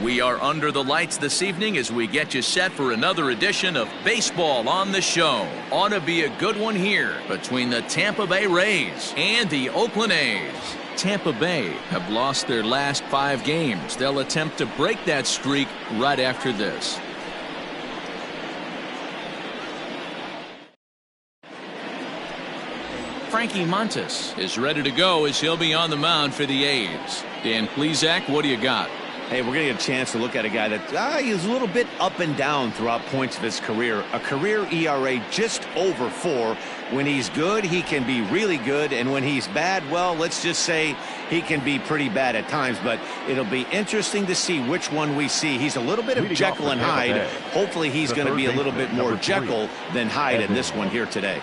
We are under the lights this evening as we get you set for another edition of Baseball on the Show. Ought to be a good one here between the Tampa Bay Rays and the Oakland A's. Tampa Bay have lost their last 5 games. They'll attempt to break that streak right after this. Frankie Montas is ready to go as he'll be on the mound for the A's. Dan Plesac, what do you got? Hey, we're going to get a chance to look at a guy that he's a little bit up and down throughout points of his career. A career ERA just over 4. When he's good, he can be really good. And when he's bad, well, let's just say he can be pretty bad at times. But it'll be interesting to see which one we see. He's a little bit of Jekyll and Hyde. Hopefully he's going to be a little bit more Jekyll than Hyde in this one here today.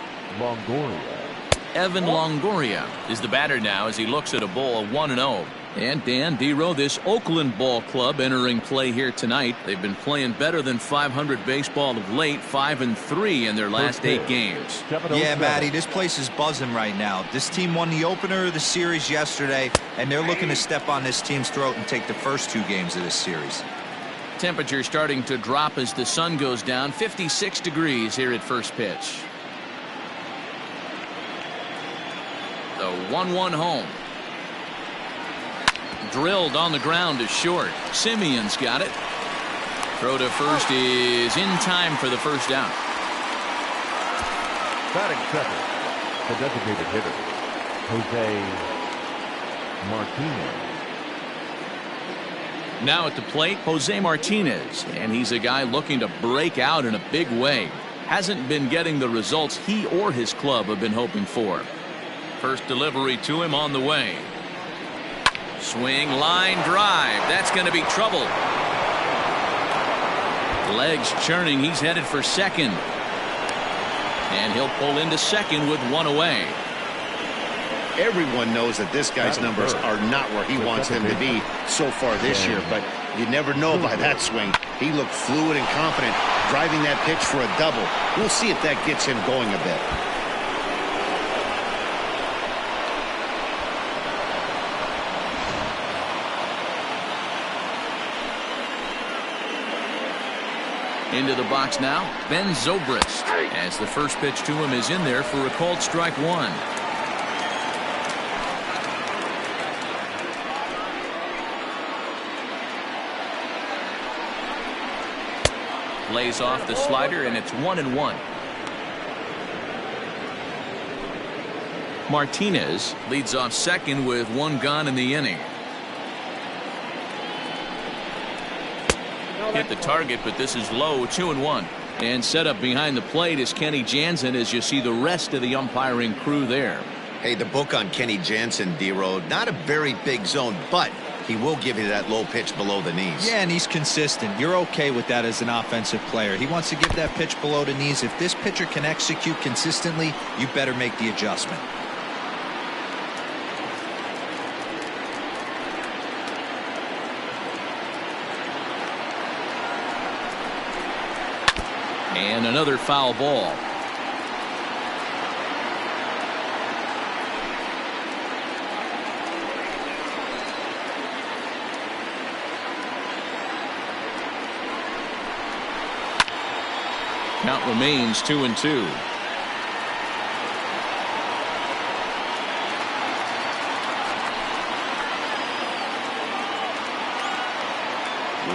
Evan Longoria is the batter now as he looks at a ball of 1-0. And Dan Dero, this Oakland ball club entering play here tonight. They've been playing better than 500 baseball of late, 5-3 in their last 8 games. Yeah, Matty, this place is buzzing right now. This team won the opener of the series yesterday, and they're looking to step on this team's throat and take the first 2 games of this series. Temperature starting to drop as the sun goes down. 56 degrees here at first pitch. The 1-1 home. Drilled on the ground to short. Simeon's got it. Throw to first is in time for the first out. Batting second, the designated hitter, Jose Martinez. Now at the plate, Jose Martinez, and he's a guy looking to break out in a big way. Hasn't been getting the results he or his club have been hoping for. First delivery to him on the way. Swing, line drive. That's going to be trouble. Legs churning. He's headed for second. And he'll pull into second with 1 away. Everyone knows that this guy's numbers are not where he wants them to be so far this year, but you never know by that swing. He looked fluid and confident, driving that pitch for a double. We'll see if that gets him going a bit. Into the box now, Ben Zobrist, as the first pitch to him is in there for a called strike 1. Lays off the slider, and it's 1-1. Martinez leads off second with 1 gone in the inning. Hit the target, but this is low. 2-1. And set up behind the plate is Kenny Jansen as you see the rest of the umpiring crew there. Hey, the book on Kenny Jansen, D-Road, not a very big zone, but he will give you that low pitch below the knees. Yeah, and he's consistent. You're okay with that as an offensive player. He wants to give that pitch below the knees. If this pitcher can execute consistently, you better make the adjustment. And another foul ball. Count remains 2-2.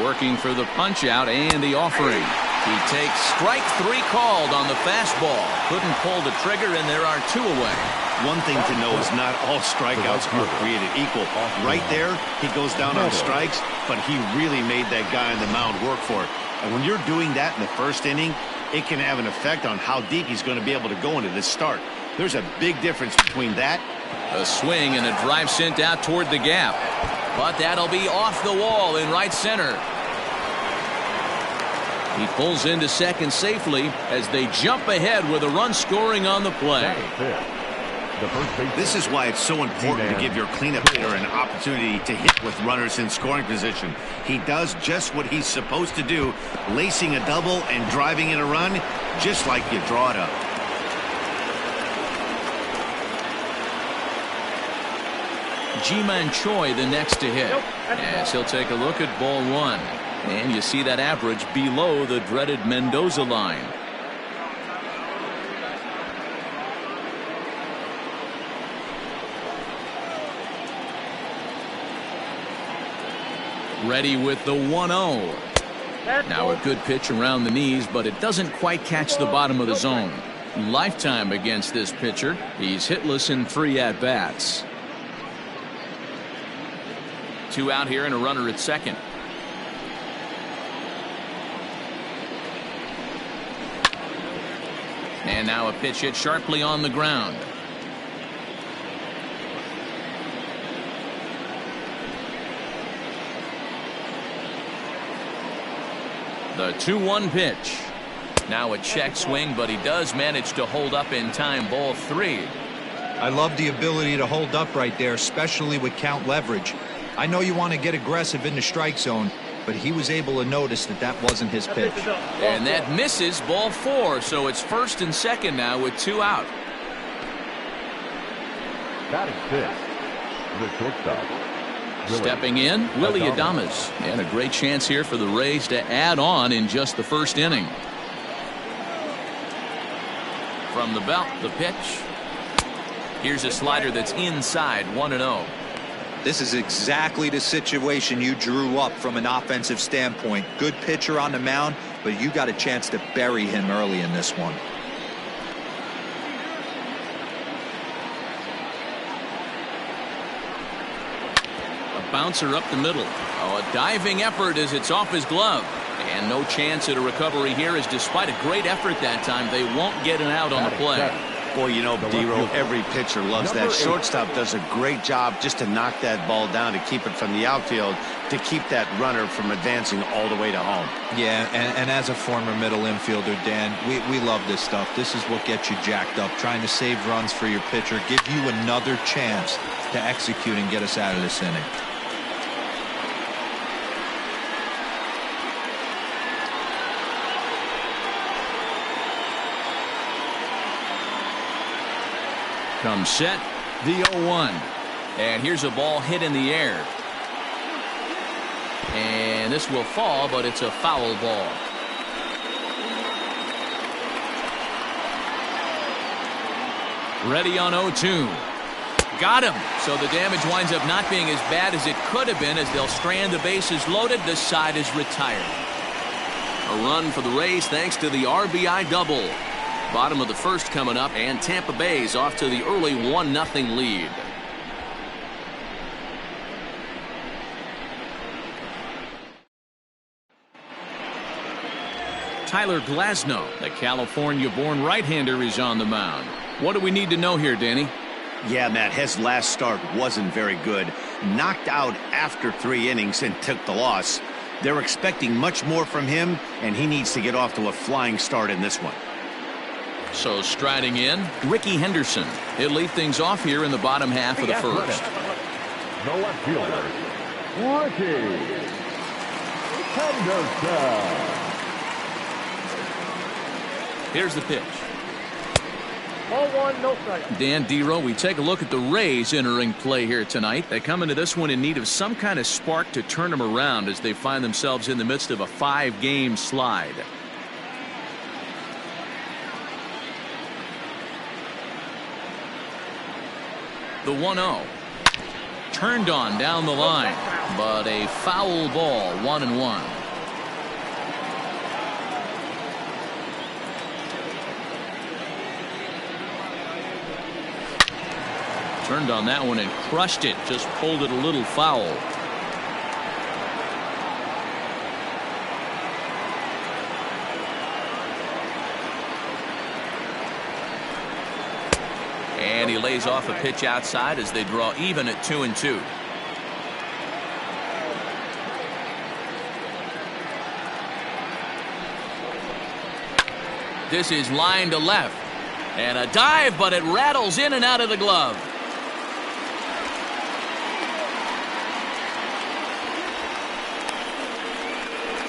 Working for the punch out and the offering. He takes strike 3 called on the fastball. Couldn't pull the trigger, and there are 2 away. One thing to know is not all strikeouts are created equal. Right there, he goes down on strikes, but he really made that guy on the mound work for it. And when you're doing that in the first inning, it can have an effect on how deep he's going to be able to go into this start. There's a big difference between that. A swing and a drive sent out toward the gap. But that'll be off the wall in right center. He pulls into second safely as they jump ahead with a run scoring on the play. This is why it's so important to give your cleanup hitter an opportunity to hit with runners in scoring position. He does just what he's supposed to do, lacing a double and driving in a run, just like you draw it up. Ji-Man Choi the next to hit. As he'll take a look at ball one. And you see that average below the dreaded Mendoza line. Ready with the 1-0. Now a good pitch around the knees, but it doesn't quite catch the bottom of the zone. Lifetime against this pitcher. He's hitless in 3 at-bats. 2 out here and a runner at second. And now a pitch hit sharply on the ground. The 2-1 pitch. Now a check swing, but he does manage to hold up in time. Ball 3. I love the ability to hold up right there, especially with count leverage. I know you want to get aggressive in the strike zone, but he was able to notice that that wasn't his pitch. And that misses. Ball 4. So it's first and second now with 2 out. Batting fifth, the shortstop. Stepping in, Willie Adames. And a great chance here for the Rays to add on in just the first inning. From the belt, the pitch. Here's a slider that's inside, 1-0. This is exactly the situation you drew up from an offensive standpoint. Good pitcher on the mound, but you got a chance to bury him early in this one. Bouncer up the middle. Oh, a diving effort as it's off his glove. And no chance at a recovery here, as despite a great effort that time, they won't get an out on the play. Boy, you know, D-Row, every pitcher loves that. Shortstop does a great job just to knock that ball down, to keep it from the outfield, to keep that runner from advancing all the way to home. Yeah, and as a former middle infielder, Dan, we love this stuff. This is what gets you jacked up, trying to save runs for your pitcher, give you another chance to execute and get us out of this inning. Comes set, the 0-1. And here's a ball hit in the air. And this will fall, but it's a foul ball. Ready on 0-2. Got him. So the damage winds up not being as bad as it could have been, as they'll strand the bases loaded. This side is retired. A run for the Rays thanks to the RBI double. Bottom of the first coming up, and Tampa Bay's off to the early 1-0 lead. Tyler Glasnow, the California-born right-hander, is on the mound. What do we need to know here, Danny? Yeah, Matt, his last start wasn't very good. Knocked out after 3 innings and took the loss. They're expecting much more from him, and he needs to get off to a flying start in this one. So striding in, Ricky Henderson. He'll lead things off here in the bottom half of the first. The left fielder, Ricky Henderson. Here's the pitch. Ball 1, no strike. Dan D-Row, we take a look at the Rays entering play here tonight. They come into this one in need of some kind of spark to turn them around, as they find themselves in the midst of a 5-game slide. The 1-0. Turned on down the line, but a foul ball, 1-1. Turned on that one and crushed it, just pulled it a little foul. And he lays off a pitch outside as they draw even at 2-2. This is line to left. And a dive, but it rattles in and out of the glove.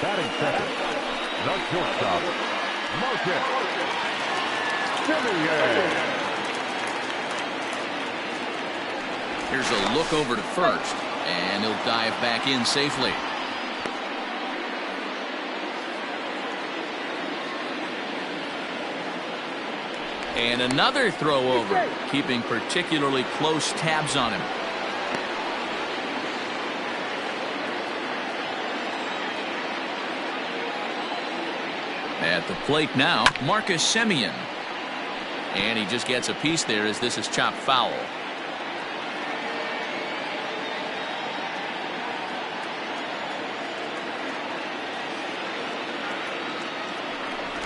Batting second, the shortstop, Marcus Semien. Here's a look over to first, and he'll dive back in safely. And another throw over, keeping particularly close tabs on him. At the plate now, Marcus Semien. And he just gets a piece there as this is chopped foul.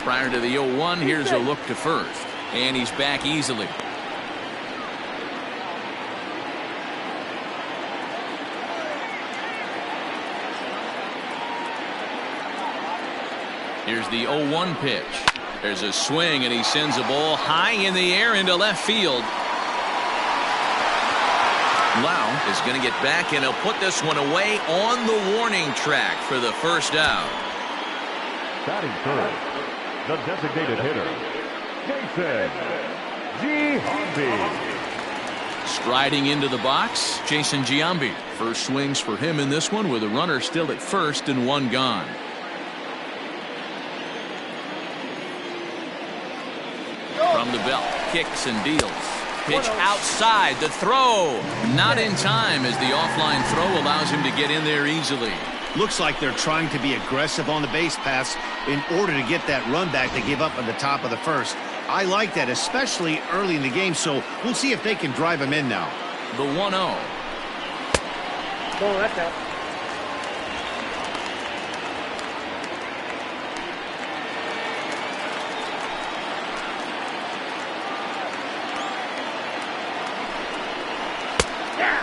Prior to the 0-1, here's a look to first. And he's back easily. Here's the 0-1 pitch. There's a swing, and he sends a ball high in the air into left field. Lau is going to get back, and he'll put this one away on the warning track for the first out. Batting first, the designated hitter, Jason Giambi. Striding into the box, Jason Giambi. First swings for him in this one with a runner still at first and one gone. From the belt, kicks and deals. Pitch outside, the throw. Not in time as the offline throw allows him to get in there easily. Looks like they're trying to be aggressive on the base pass in order to get that run back they gave up at the top of the first. I like that, especially early in the game, so we'll see if they can drive him in now. The 1-0. Oh, that's out.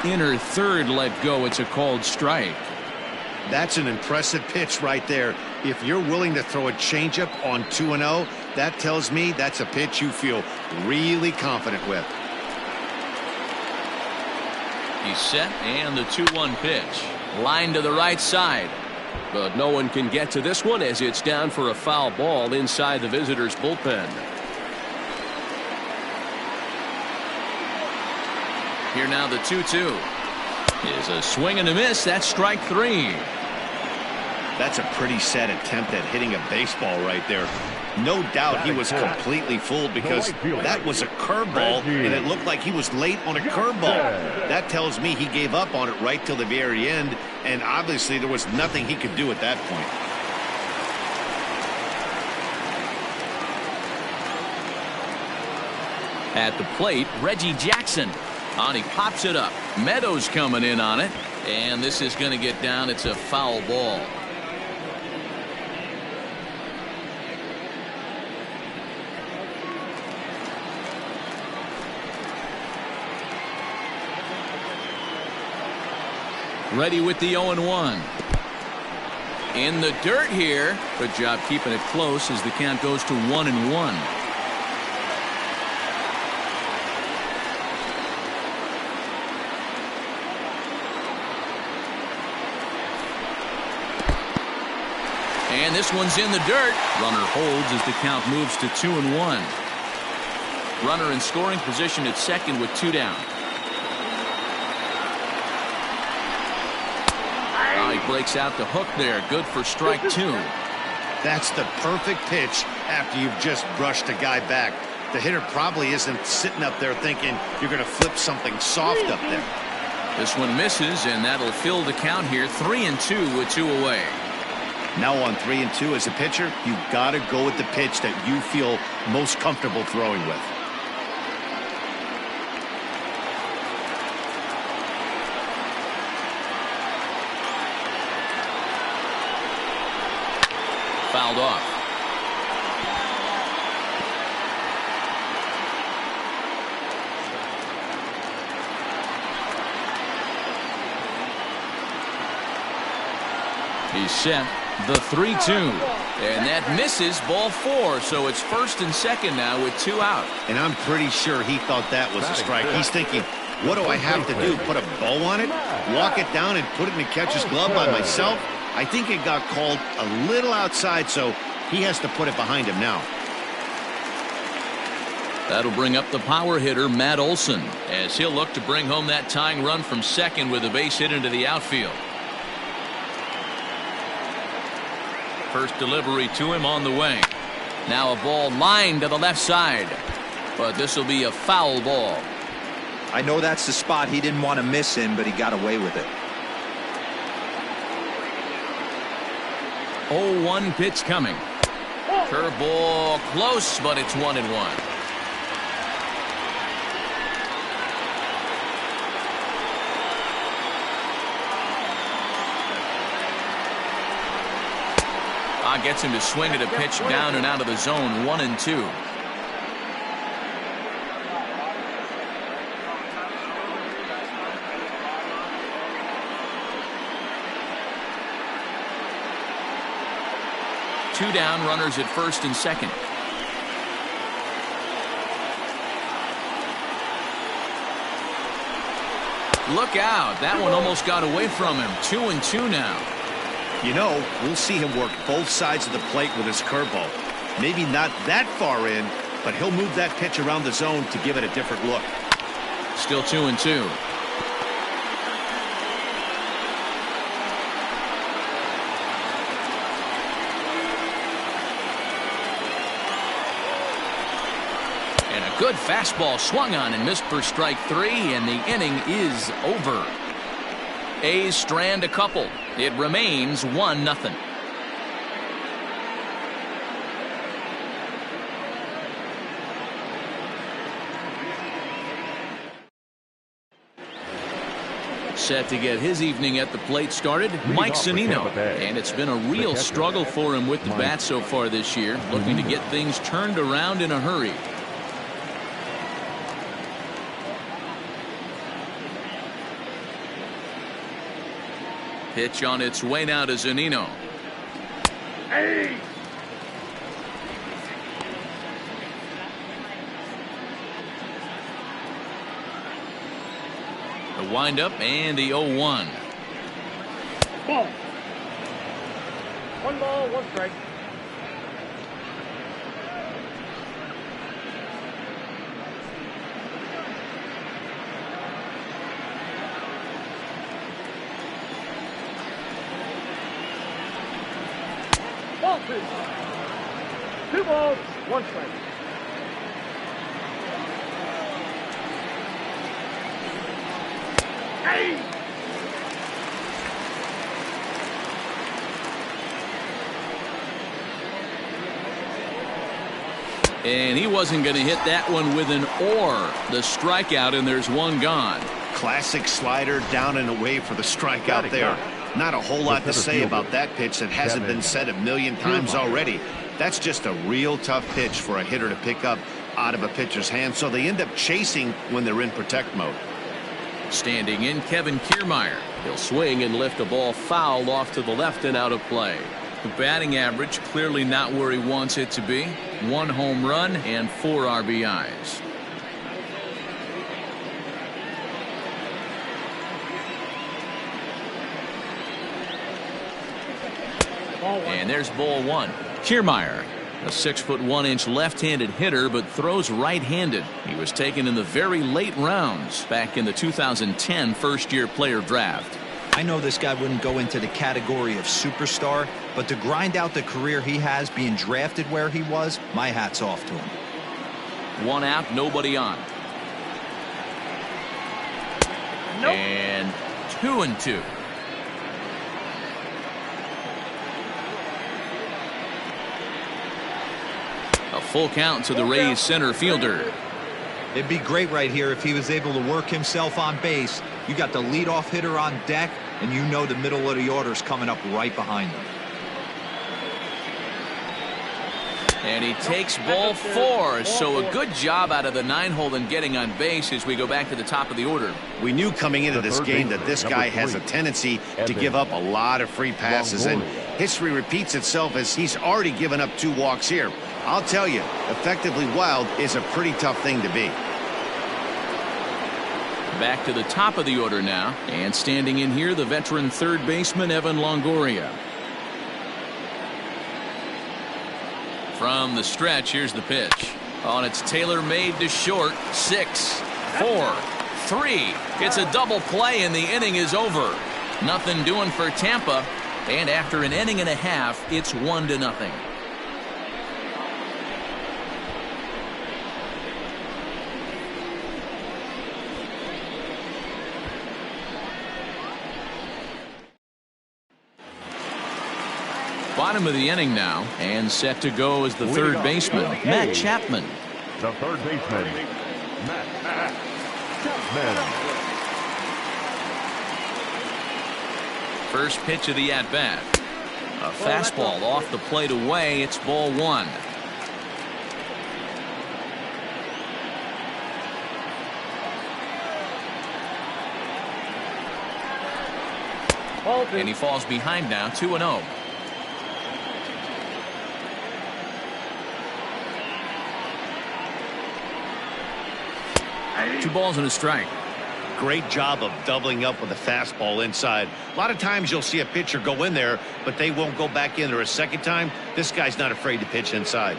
Inner third let go. It's a called strike. That's an impressive pitch right there. If you're willing to throw a changeup on 2-0, that tells me that's a pitch you feel really confident with. He's set, and the 2-1 pitch. Line to the right side. But no one can get to this one as it's down for a foul ball inside the visitors' bullpen. Here now the 2-2 is a swing and a miss. That's strike three. That's a pretty sad attempt at hitting a baseball right there. No doubt he was completely fooled because that was a curveball and it looked like he was late on a curveball. That tells me he gave up on it right till the very end, and obviously there was nothing he could do at that point. At the plate, Reggie Jackson. And he pops it up. Meadows coming in on it. And this is going to get down. It's a foul ball. Ready with the 0-1. In the dirt here. Good job keeping it close as the count goes to 1-1. And this one's in the dirt. Runner holds as the count moves to 2-1. Runner in scoring position at second with two down. Oh, he breaks out the hook there. Good for strike two. That's the perfect pitch after you've just brushed a guy back. The hitter probably isn't sitting up there thinking you're going to flip something soft up there. This one misses, and that'll fill the count here. 3-2 with two away. Now on 3-2 as a pitcher, you've got to go with the pitch that you feel most comfortable throwing with. Fouled off. He's set. The 3-2. And that misses, ball four. So it's first and second now with two out. And I'm pretty sure he thought that was a strike. He's thinking, what do I have to do? Put a bow on it? Walk it down and put it in the catcher's glove by myself? I think it got called a little outside, so he has to put it behind him now. That'll bring up the power hitter, Matt Olson, as he'll look to bring home that tying run from second with a base hit into the outfield. First delivery to him on the way. Now a ball lined to the left side, but this will be a foul ball. I know that's the spot he didn't want to miss in, but he got away with it. 0-1 pitch coming. Curveball close, but it's 1-1. Gets him to swing at a pitch down and out of the zone. 1-2. Two down, runners at first and second. Look out. That one almost got away from him. 2-2 now. You know, we'll see him work both sides of the plate with his curveball. Maybe not that far in, but he'll move that pitch around the zone to give it a different look. Still 2-2. And a good fastball swung on and missed for strike 3, and the inning is over. A's strand a couple. It remains 1-0. Set to get his evening at the plate started, Mike Zunino. And it's been a real struggle for him with the bat so far this year, looking to get things turned around in a hurry. Pitch on its way now to Zunino. Hey! The windup and the 0-1. Ball. 1 ball, 1 strike. Ball 2. 2 balls, 1 strike. Hey! And he wasn't going to hit that one with an or. The strikeout, and there's one gone. Classic slider down and away for the strikeout there. Not a whole lot to say about that pitch that hasn't been said a million times already. That's just a real tough pitch for a hitter to pick up out of a pitcher's hand, so they end up chasing when they're in protect mode. Standing in, Kevin Kiermaier. He'll swing and lift a ball foul off to the left and out of play. The batting average clearly not where he wants it to be. 1 home run and 4 RBIs. And there's ball 1. Kiermaier, a 6'1" left-handed hitter, but throws right-handed. He was taken in the very late rounds back in the 2010 first-year player draft. I know this guy wouldn't go into the category of superstar, but to grind out the career he has being drafted where he was, my hat's off to him. 1 out, nobody on. Nope. And 2-2. A full count to the Rays center fielder. It'd be great right here if he was able to work himself on base. You got the leadoff hitter on deck, and you know the middle of the order's coming up right behind him. And he takes ball 4, so a good job out of the 9-hole in getting on base as we go back to the top of the order. We knew coming into this game that this guy has a tendency to give up a lot of free passes, and history repeats itself as he's already given up 2 walks here. I'll tell you, effectively wild is a pretty tough thing to be. Back to the top of the order now, and standing in here, the veteran third baseman Evan Longoria. From the stretch, here's the pitch. On its tailor-made to short. 6, 4, 3. It's a double play and the inning is over. Nothing doing for Tampa. And after an inning and a half, it's 1-0. Bottom of the inning now, and set to go as the third baseman, Matt Chapman. The third baseman, Matt Chapman. First pitch of the at-bat. A fastball off the plate away. It's ball 1. And he falls behind now, 2-0. 2 balls and a strike. Great job of doubling up with a fastball inside. A lot of times you'll see a pitcher go in there, but they won't go back in there a second time. This guy's not afraid to pitch inside.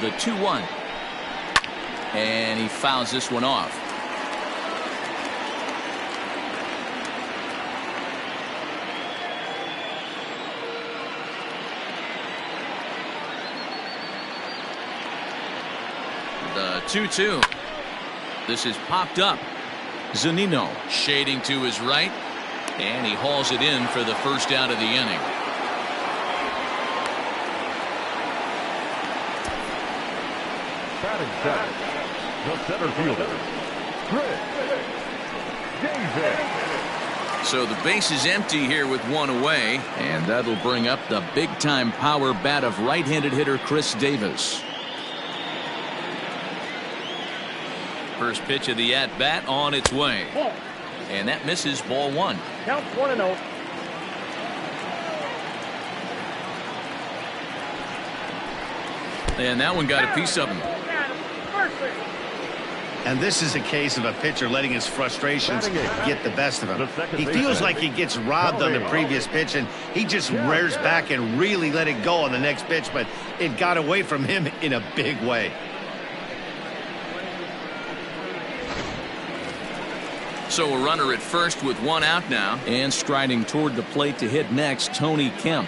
The 2-1. And he fouls this one off. The 2-2. This is popped up. Zunino shading to his right, and he hauls it in for the first out of the inning. Batting center, the center fielder, Chris Davis. So the base is empty here with 1 away, and that'll bring up the big-time power bat of right-handed hitter Chris Davis. First pitch of the at-bat on its way. And that misses, ball 1. Count 1-0. And that one got a piece of him. And this is a case of a pitcher letting his frustrations get the best of him. He feels like he gets robbed on the previous pitch, and he just rears back and really let it go on the next pitch, but it got away from him in a big way. So a runner at first with 1 out now, and striding toward the plate to hit next, Tony Kemp.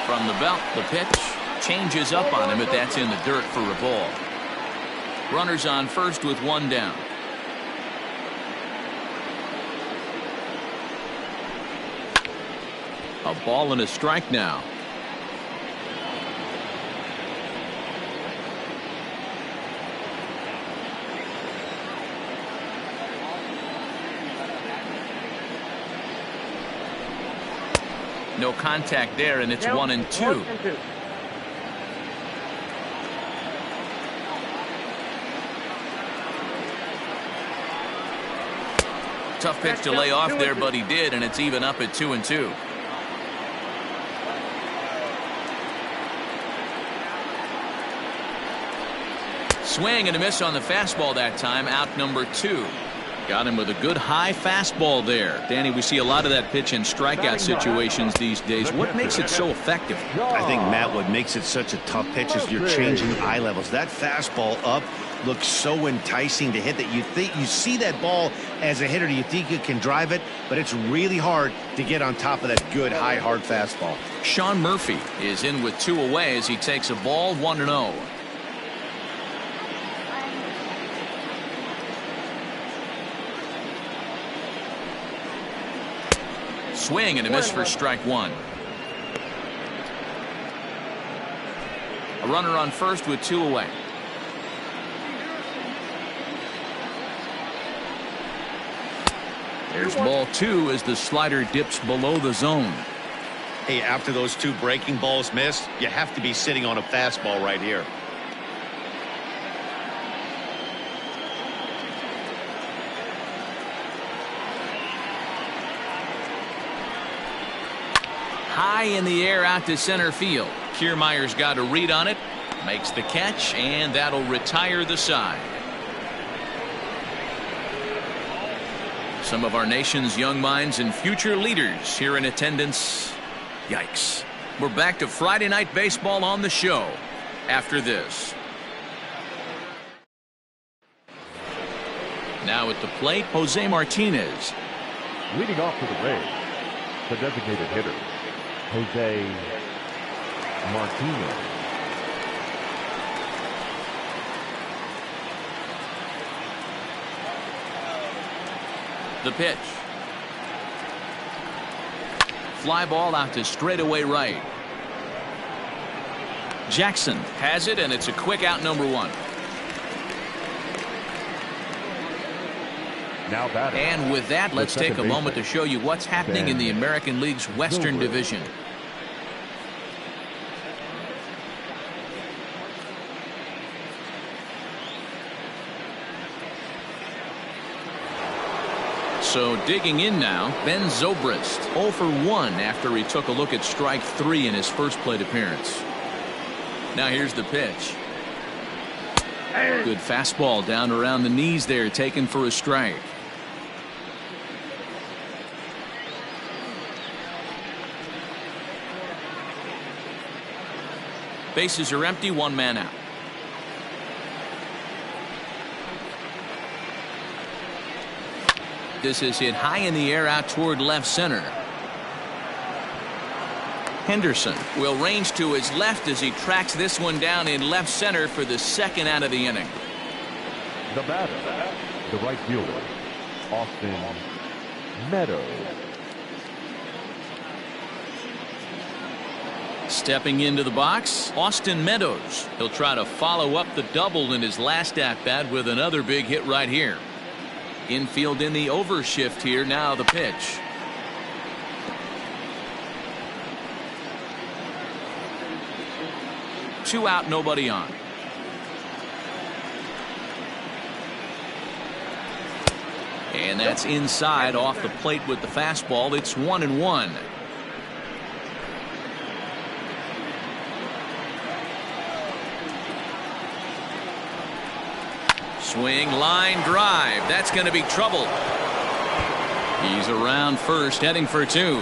From the belt, the pitch changes up on him, but that's in the dirt for a ball. Runners on first with 1 down. A ball and a strike now. No contact there, and it's 1-2. Tough pitch to lay off there, but he did, and it's even up at 2-2. Swing and a miss on the fastball that time, out number 2. Got him with a good high fastball there. Danny, we see a lot of that pitch in strikeout situations these days. What makes it so effective? I think, Matt, what makes it such a tough pitch is you're changing eye levels. That fastball up looks so enticing to hit that you see that ball as a hitter, you think you can drive it, but it's really hard to get on top of that good high hard fastball. Sean Murphy is in with 2 away as he takes a ball, 1-0. Swing and a miss for strike 1. A runner on first with 2 away. There's ball 2 as the slider dips below the zone. Hey, after those 2 breaking balls missed, you have to be sitting on a fastball right here. high in the air out to center field. Kiermaier's got a read on it, makes the catch, and that'll retire the side. Some of our nation's young minds and future leaders here in attendance. Yikes. We're back to Friday Night Baseball on the show after this. Now at the plate, Jose Martinez. Leading off for the Rays, the designated hitter, Jose Martinez. The pitch. Fly ball out to straightaway right. Jackson has it, and it's a quick out, number one. Now batting. And with that, let's take a moment to show you what's happening in the American League's Western Division. So digging in now, Ben Zobrist, 0 for 1 after he took a look at strike 3 in his first plate appearance. Now here's the pitch. Good fastball down around the knees there, taken for a strike. Bases are empty, one man out. This is hit high in the air out toward left center. Henderson will range to his left as he tracks this one down in left center for the second out of the inning. The batter, the right fielder, Austin Meadows. Stepping into the box, Austin Meadows. He'll try to follow up the double in his last at-bat with another big hit right here. Infield in the overshift here. Now the pitch. Two out, nobody on. And that's inside off the plate with the fastball. It's 1-1. Swing, line drive. That's going to be trouble. He's around first, heading for two.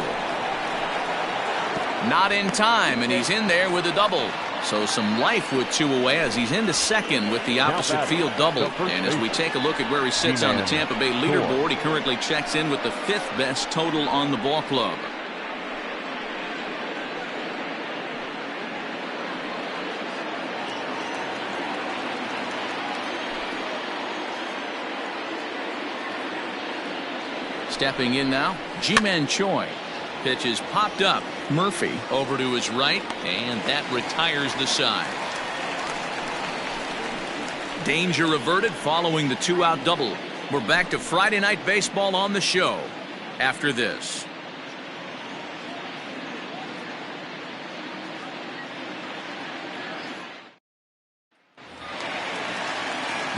Not in time, and he's in there with a double. So some life with two away as he's into second with the opposite field double. And as we take a look at where he sits on the Tampa Bay leaderboard, he currently checks in with the 5th best total on the ball club. Stepping in now, Ji-Man Choi. Pitch is popped up. Murphy over to his right, and that retires the side. Danger averted following the 2-out double. We're back to Friday Night Baseball on the show after this.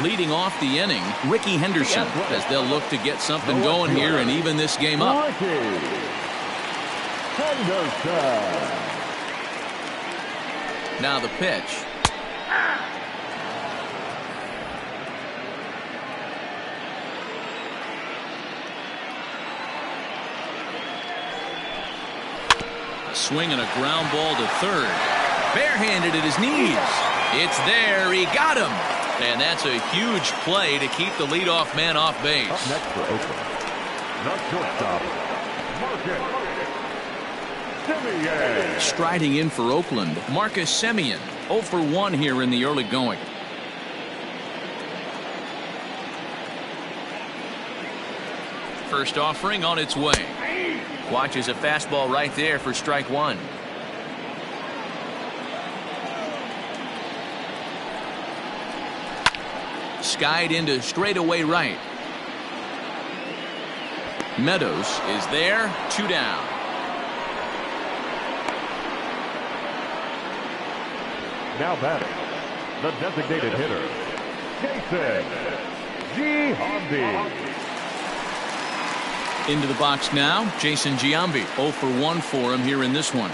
Leading off the inning, Ricky Henderson, as they'll look to get something going here and even this game up. Now the pitch. A swing and a ground ball to third. Barehanded at his knees. It's there. He got him. And that's a huge play to keep the leadoff man off base. Up next for Oakland, the shortstop, Marcus Semien. Striding in for Oakland, Marcus Semien, 0 for 1 here in the early going. First offering on its way. Watches a fastball right there for strike one. Skied into straightaway right. Meadows is there, 2 down. Now batting, the designated hitter, Jason Giambi. Into the box now, Jason Giambi. 0 for 1 for him here in this one.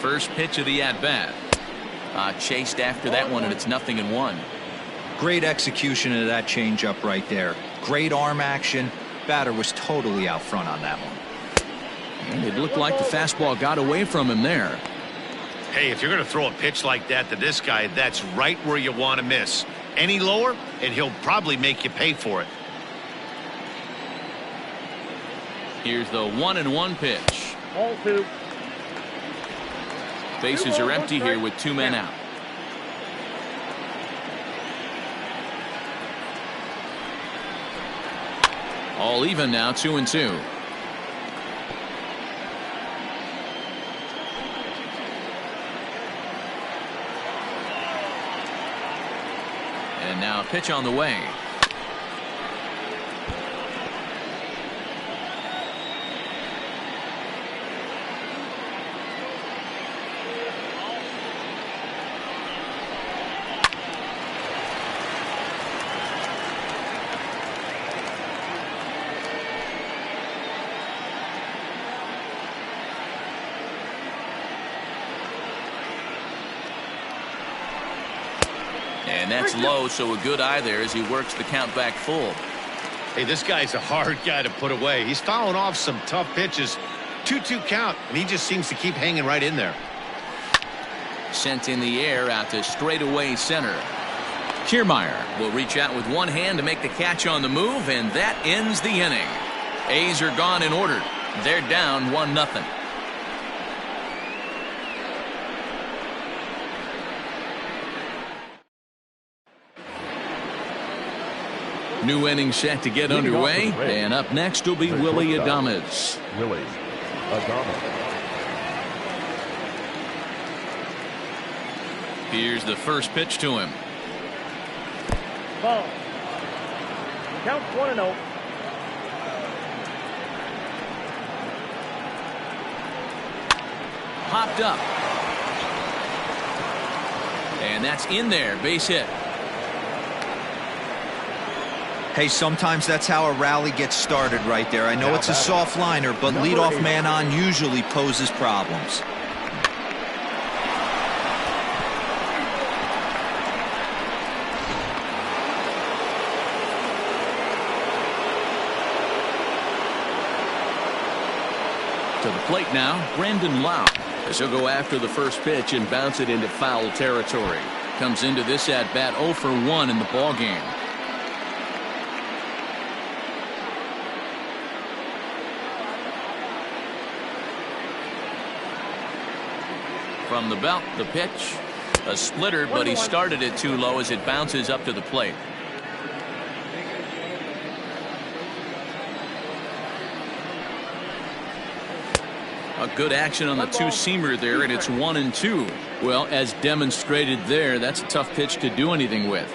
First pitch of the at-bat. Chased after that one, and it's 0-1. Great execution of that changeup right there. Great arm action. Batter was totally out front on that one. And it looked like the fastball got away from him there. Hey, if you're going to throw a pitch like that to this guy, that's right where you want to miss. Any lower, and he'll probably make you pay for it. Here's the 1-1 pitch. Ball 2. Bases are empty here with 2 men out. All even now, 2-2. And now a pitch on the way. And that's low, so a good eye there as he works the count back full. Hey, this guy's a hard guy to put away. He's fouling off some tough pitches. 2-2 count, and he just seems to keep hanging right in there. Sent in the air out to straightaway center. Kiermaier will reach out with one hand to make the catch on the move, and that ends the inning. A's are gone in order. They're down 1-0. New inning set to get underway, and up next will be Willy Adames. Willy Adames. Here's the first pitch to him. Ball. Count 1-0. Popped up. And that's in there, base hit. Hey, sometimes that's how a rally gets started right there. I know it's a soft liner, but leadoff man on usually poses problems. To the plate now, Brandon Lau, as he'll go after the first pitch and bounce it into foul territory. Comes into this at bat 0 for 1 in the ball game. From the belt, the pitch, a splitter, but he started it too low as it bounces up to the plate. A good action on the two-seamer there, and it's 1-2. Well, as demonstrated there, that's a tough pitch to do anything with.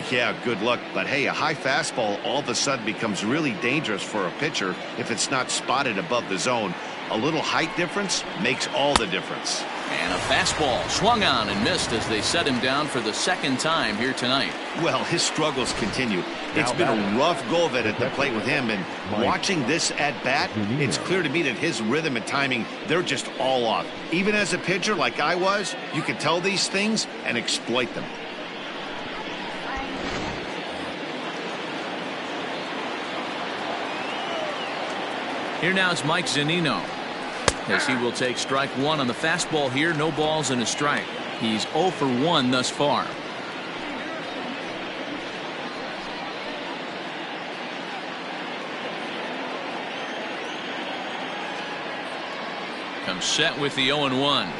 Yeah, good luck. But hey, a high fastball all of a sudden becomes really dangerous for a pitcher if it's not spotted above the zone. A little height difference makes all the difference. And a fastball swung on and missed as they set him down for the second time here tonight. Well, his struggles continue. It's been a rough go of it at the plate with him, and watching this at bat, it's clear to me that his rhythm and timing, they're just all off. Even as a pitcher like I was, you can tell these things and exploit them. Here now is Mike Zunino, as he will take strike one on the fastball here. No balls and a strike. He's 0 for 1 thus far. Comes set with the 0-1.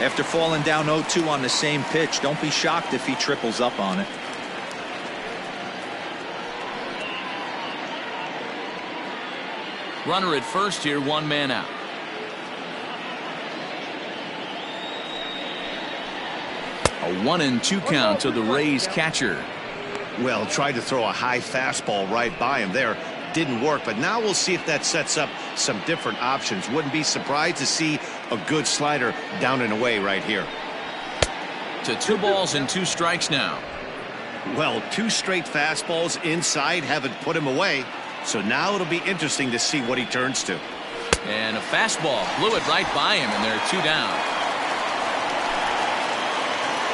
After falling down 0-2 on the same pitch, don't be shocked if he triples up on it. Runner at first here, one man out. A 1-2 count to the Rays catcher. Well, tried to throw a high fastball right by him there. Didn't work, but now we'll see if that sets up some different options. Wouldn't be surprised to see a good slider down and away right here. To 2 balls and 2 strikes now. Well, 2 straight fastballs inside haven't put him away. So now it'll be interesting to see what he turns to. And a fastball blew it right by him, and they're 2 down.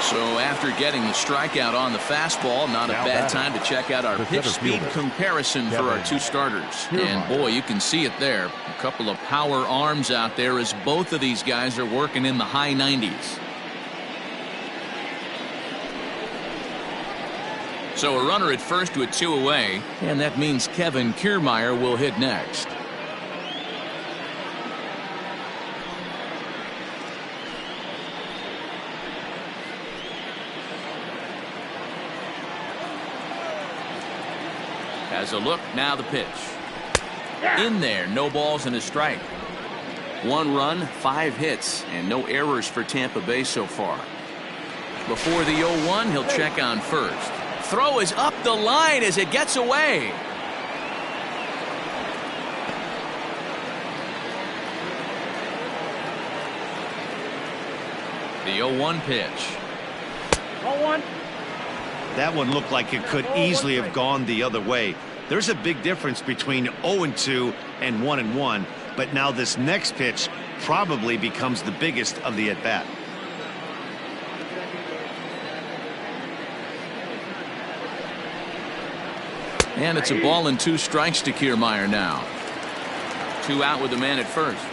So after getting the strikeout on the fastball, not a bad time to check out our pitch speed comparison for our 2 starters. And boy, you can see it there. A couple of power arms out there as both of these guys are working in the high 90s. So a runner at first with 2 away, and that means Kevin Kiermaier will hit next. Has a look, now the pitch. In there, no balls and a strike. 1 run, 5 hits, and no errors for Tampa Bay so far. Before the 0-1, he'll check on first. Throw is up the line as it gets away. The 0-1 pitch. 0-1. That one looked like it could easily have gone the other way. There's a big difference between 0-2 and 1-1, but now this next pitch probably becomes the biggest of the at-bat. And it's a ball and 2 strikes to Kiermaier now. 2 out with the man at first.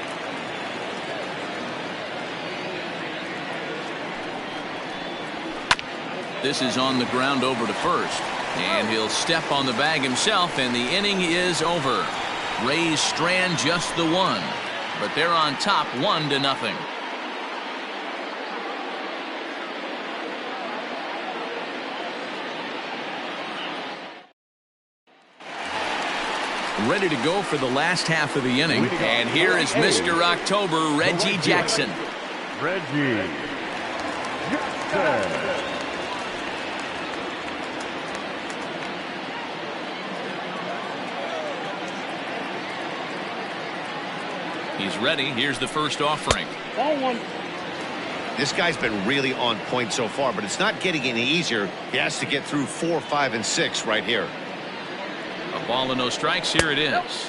This is on the ground over to first. And he'll step on the bag himself, and the inning is over. Rays strand just the 1. But they're on top 1-0. Ready to go for the last half of the inning. And here is Mr. October, Reggie Jackson. Reggie Jackson. He's ready. Here's the first offering. 0-1. This guy's been really on point so far, but it's not getting any easier. He has to get through 4, 5, and 6 right here. A ball and no strikes. Here it is.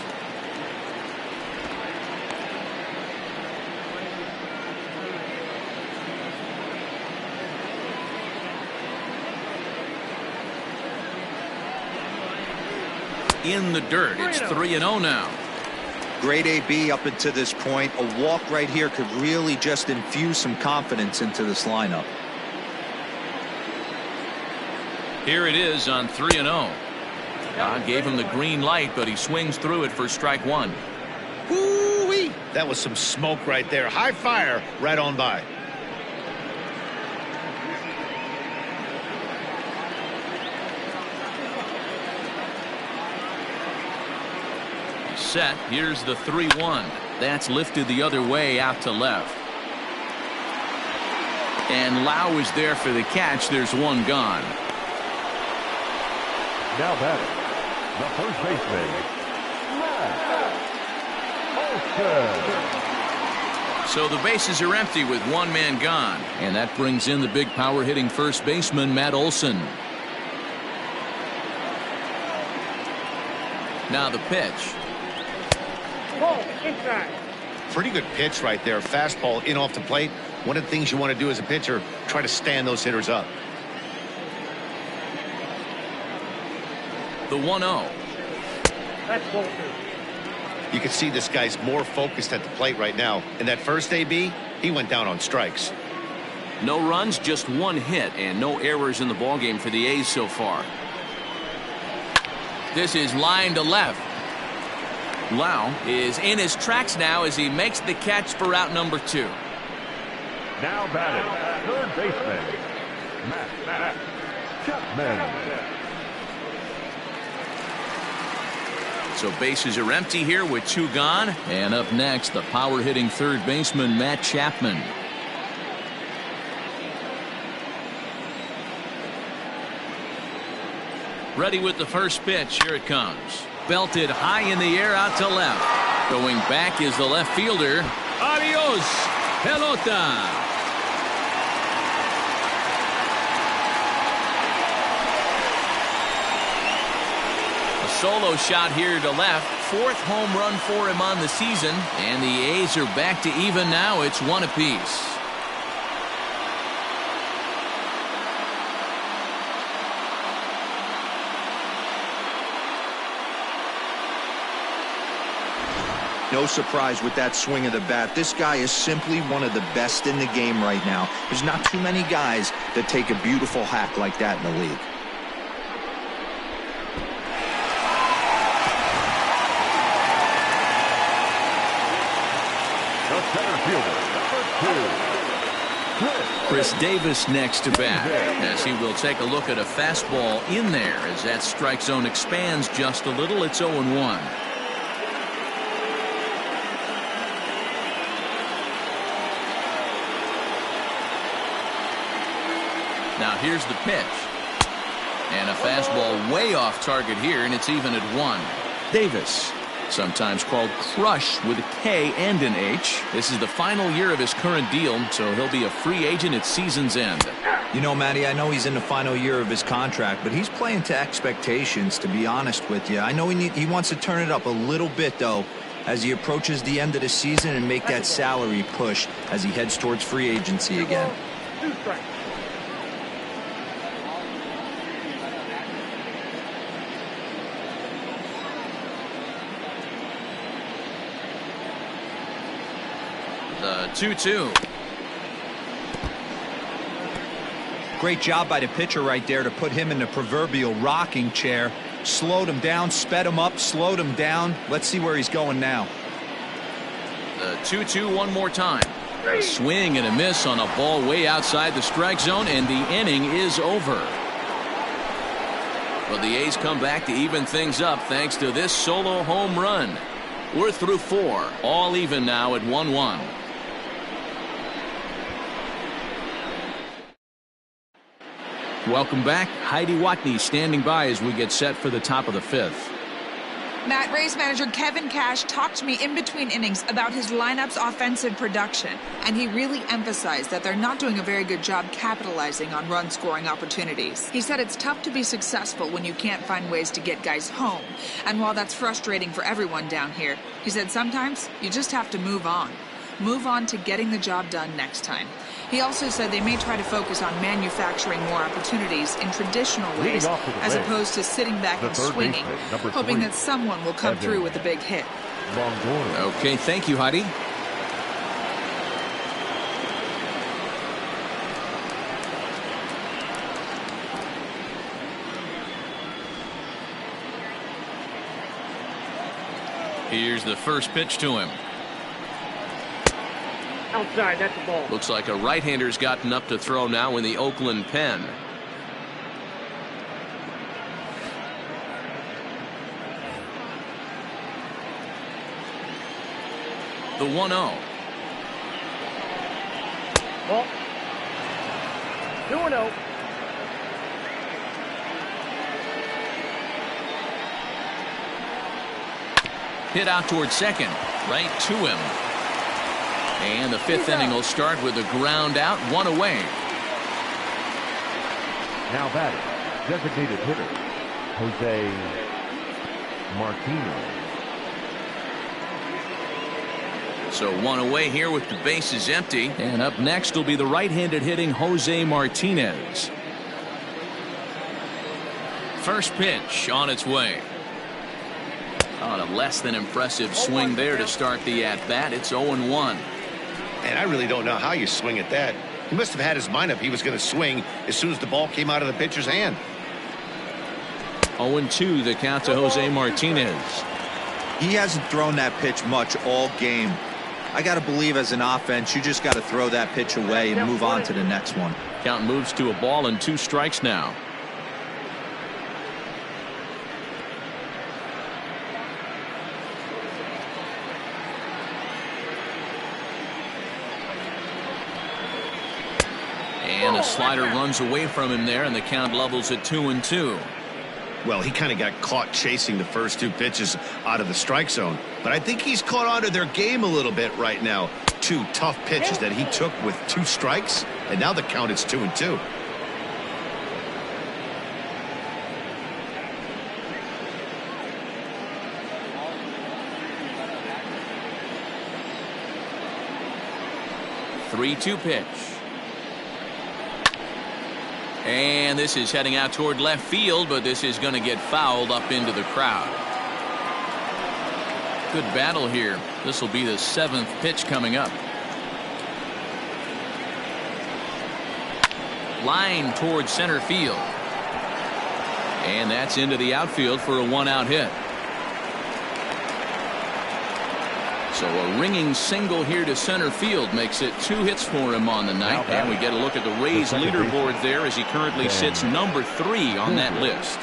In the dirt. It's 3-0 now. Great AB up until this point. A walk right here could really just infuse some confidence into this lineup. Here it is on 3-0. God gave him the green light, but he swings through it for strike 1. Woo-wee! That was some smoke right there. High fire right on by. Set. Here's the 3-1. That's lifted the other way out to left. And Lau is there for the catch. There's 1 gone. Now batting, the first baseman, Matt Olson. So the bases are empty with 1 man gone. And that brings in the big power hitting first baseman, Matt Olson. Now the pitch. Ball inside. Pretty good pitch right there. Fastball in off the plate. One of the things you want to do as a pitcher, try to stand those hitters up. The 1-0. That's ball 2. You can see this guy's more focused at the plate right now. And that first AB, he went down on strikes. No runs, just 1 hit, and no errors in the ballgame for the A's so far. This is line to left. Lau is in his tracks now as he makes the catch for out number 2. Now batting, third baseman, Matt Chapman. So bases are empty here with 2 gone. And up next, the power hitting third baseman, Matt Chapman. Ready with the first pitch. Here it comes. Belted high in the air out to left. Going back is the left fielder. Adios, pelota. A solo shot here to left. 4th home run for him on the season. And the A's are back to even now. It's 1 apiece. No surprise with that swing of the bat. This guy is simply one of the best in the game right now. There's not too many guys that take a beautiful hack like that in the league. The center fielder, number 2. Chris Davis next to bat, as he will take a look at a fastball in there as that strike zone expands just a little. It's 0-1. Now here's the pitch. And a fastball way off target here, and it's even at 1. Davis, sometimes called Crush with a K and an H. This is the final year of his current deal, so he'll be a free agent at season's end. You know, Matty, I know he's in the final year of his contract, but he's playing to expectations, to be honest with you. I know he wants to turn it up a little bit, though, as he approaches the end of the season and make that salary push as he heads towards free agency again. 2 strikes. The 2-2. Great job by the pitcher right there to put him in the proverbial rocking chair. Slowed him down, sped him up, slowed him down. Let's see where he's going now. The 2-2 one more time. A swing and a miss on a ball way outside the strike zone, and the inning is over. But the A's come back to even things up thanks to this solo home run. We're through 4, all even now at 1-1. Welcome back. Heidi Watney standing by as we get set for the top of the 5th. Matt, Rays manager Kevin Cash talked to me in between innings about his lineup's offensive production, and he really emphasized that they're not doing a very good job capitalizing on run-scoring opportunities. He said it's tough to be successful when you can't find ways to get guys home, and while that's frustrating for everyone down here, he said sometimes you just have to move on. Move on to getting the job done next time. He also said they may try to focus on manufacturing more opportunities in traditional ways as opposed to sitting back and swinging, hoping that someone will come through with a big hit. Okay, thank you, Heidi. Here's the first pitch to him. Outside, that's the ball. Looks like a right-hander's gotten up to throw now in the Oakland pen. The 1-0. Ball. 2-0. Hit out towards second. Right to him. And the 5th inning will start with a ground out, 1 away. Now batting, designated hitter, Jose Martinez. So 1 away here with the bases empty. And up next will be the right-handed hitting Jose Martinez. First pitch on its way. On a less than impressive swing there to start the at-bat. It's 0-1. And I really don't know how you swing at that. He must have had his mind up he was going to swing as soon as the ball came out of the pitcher's hand. 0-2 the count to Jose Martinez. He hasn't thrown that pitch much all game. I got to believe as an offense, you just got to throw that pitch away and move on to the next one. Count moves to a ball and 2 strikes now. And a slider runs away from him there, and the count levels at 2-2. Well, he kind of got caught chasing the first 2 pitches out of the strike zone. But I think he's caught on to their game a little bit right now. 2 tough pitches that he took with 2 strikes, and now the count is 2-2. Three-two pitch. And this is heading out toward left field, but this is going to get fouled up into the crowd. Good battle here. This will be the 7th pitch coming up. Line towards center field. And that's into the outfield for a 1-out hit. So a ringing single here to center field makes it 2 hits for him on the night. And we get a look at the Rays leaderboard there as he currently sits number 3 on that list.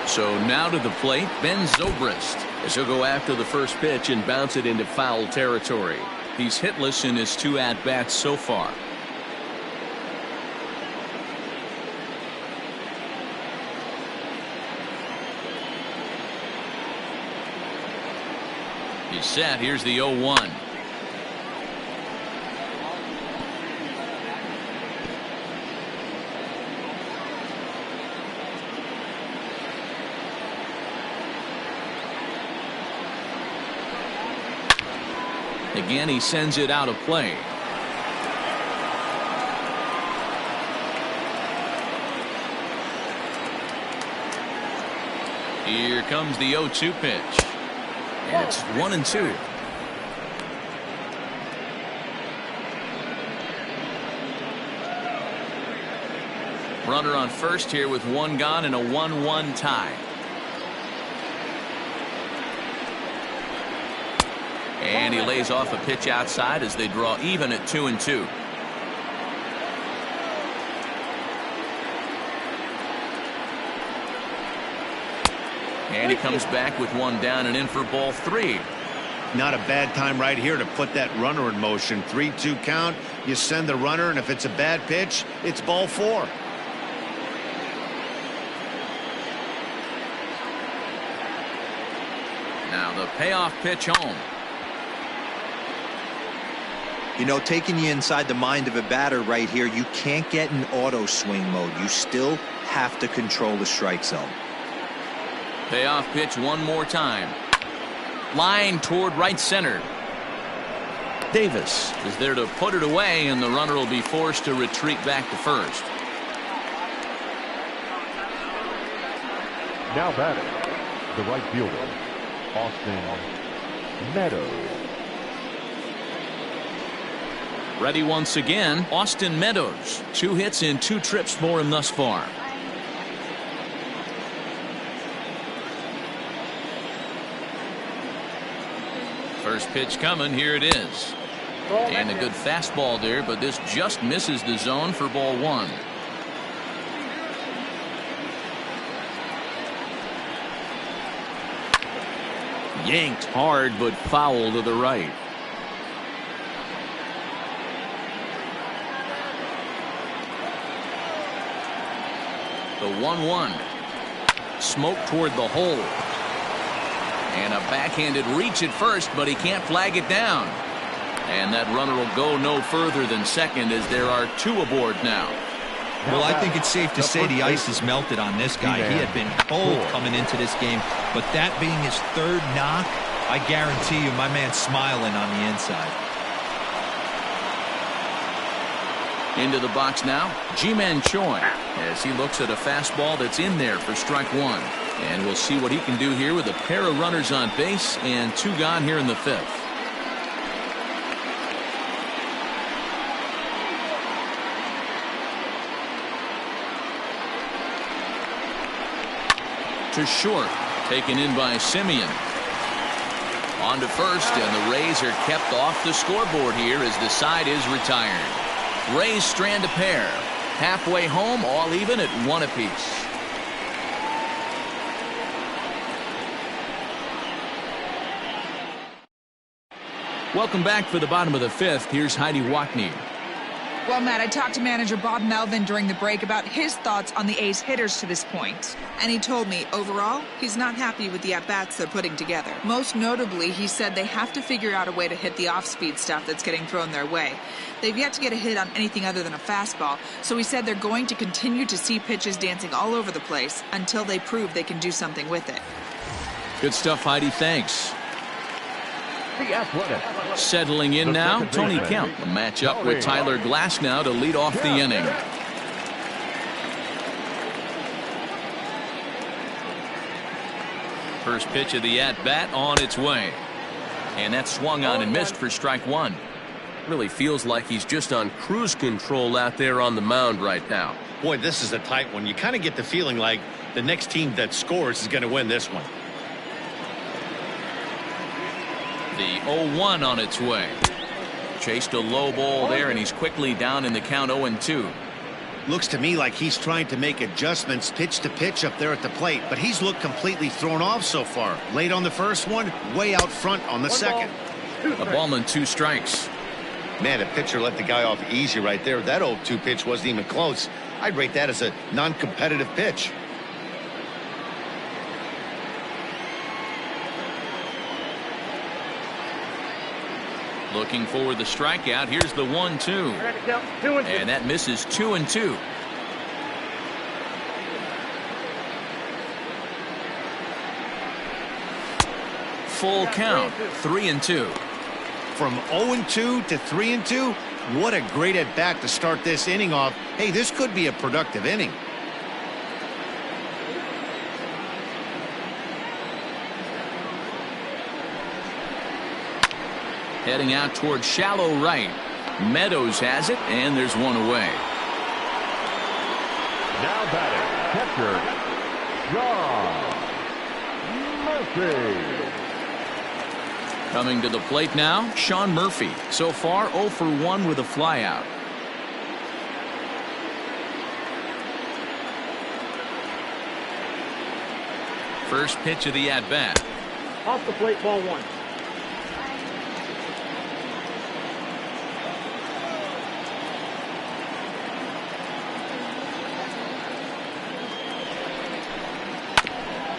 So now to the plate, Ben Zobrist, as he'll go after the first pitch and bounce it into foul territory. He's hitless in his 2 at-bats so far. He's set. Here's the 0-1. Again, he sends it out of play. Here comes the 0-2 pitch. And it's 1-2. Runner on first here with 1 gone and a 1-1 tie. And he lays off a pitch outside as they draw even at 2-2. And he comes back with 1 down and in for ball 3. Not a bad time right here to put that runner in motion. 3-2 count. You send the runner, and if it's a bad pitch, it's ball 4. Now the payoff pitch home. You know, taking you inside the mind of a batter right here, you can't get in auto swing mode. You still have to control the strike zone. Payoff pitch one more time. Line toward right center. Davis is there to put it away, and the runner will be forced to retreat back to first. Now batting, the right fielder, Austin Meadows. Ready once again, Austin Meadows. 2 hits in 2 trips for him thus far. First pitch coming, here it is. And a good fastball there, but this just misses the zone for ball 1. Yanked hard, but foul to the right. The 1-1. Smoke toward the hole. And a backhanded reach at first, but he can't flag it down. And that runner will go no further than second as there are 2 aboard now. Well, I think it's safe to say the ice has melted on this guy. He had been cold coming into this game, but that being his 3rd knock, I guarantee you my man's smiling on the inside. Into the box now, Ji-Man Choi, as he looks at a fastball that's in there for strike 1. And we'll see what he can do here with a pair of runners on base and 2 gone here in the 5th. To short, taken in by Simeon. On to first, and the Rays are kept off the scoreboard here as the side is retired. Rays strand a pair. Halfway home, all even at 1 apiece. Welcome back for the bottom of the fifth. Here's Heidi Watney. Well, Matt, I talked to manager Bob Melvin during the break about his thoughts on the A's hitters to this point. And he told me, overall, he's not happy with the at-bats they're putting together. Most notably, he said they have to figure out a way to hit the off-speed stuff that's getting thrown their way. They've yet to get a hit on anything other than a fastball, so he said they're going to continue to see pitches dancing all over the place until they prove they can do something with it. Good stuff, Heidi. Thanks. The Athletic. Settling in now, Tony Kemp. A matchup with Tyler Glasnow to lead off the inning. First pitch of the at-bat on its way. And that swung on and missed for strike one. Really feels like he's just on cruise control out there on the mound right now. Boy, this is a tight one. You kind of get the feeling like the next team that scores is going to win this one. The 0-1 on its way. Chased a low ball there, and he's quickly down in the count 0-2. Looks to me like he's trying to make adjustments pitch to pitch up there at the plate, but he's looked completely thrown off so far. Late on the first one, way out front on the second. A ball and 2 strikes. Man, a pitcher let the guy off easy right there. That 0-2 pitch wasn't even close. I'd rate that as a non-competitive pitch. Looking for the strikeout. Here's the 1-2. And that misses 2-2. Full count. 3-2. From 0-2 to 3-2, what a great at bat to start this inning off. Hey, this could be a productive inning. Heading out towards shallow right. Meadows has it, and there's one away. Now batting, catcher, Sean Murphy. Coming to the plate now, Sean Murphy. So far, 0 for 1 with a flyout. First pitch of the at-bat. Off the plate, ball 1.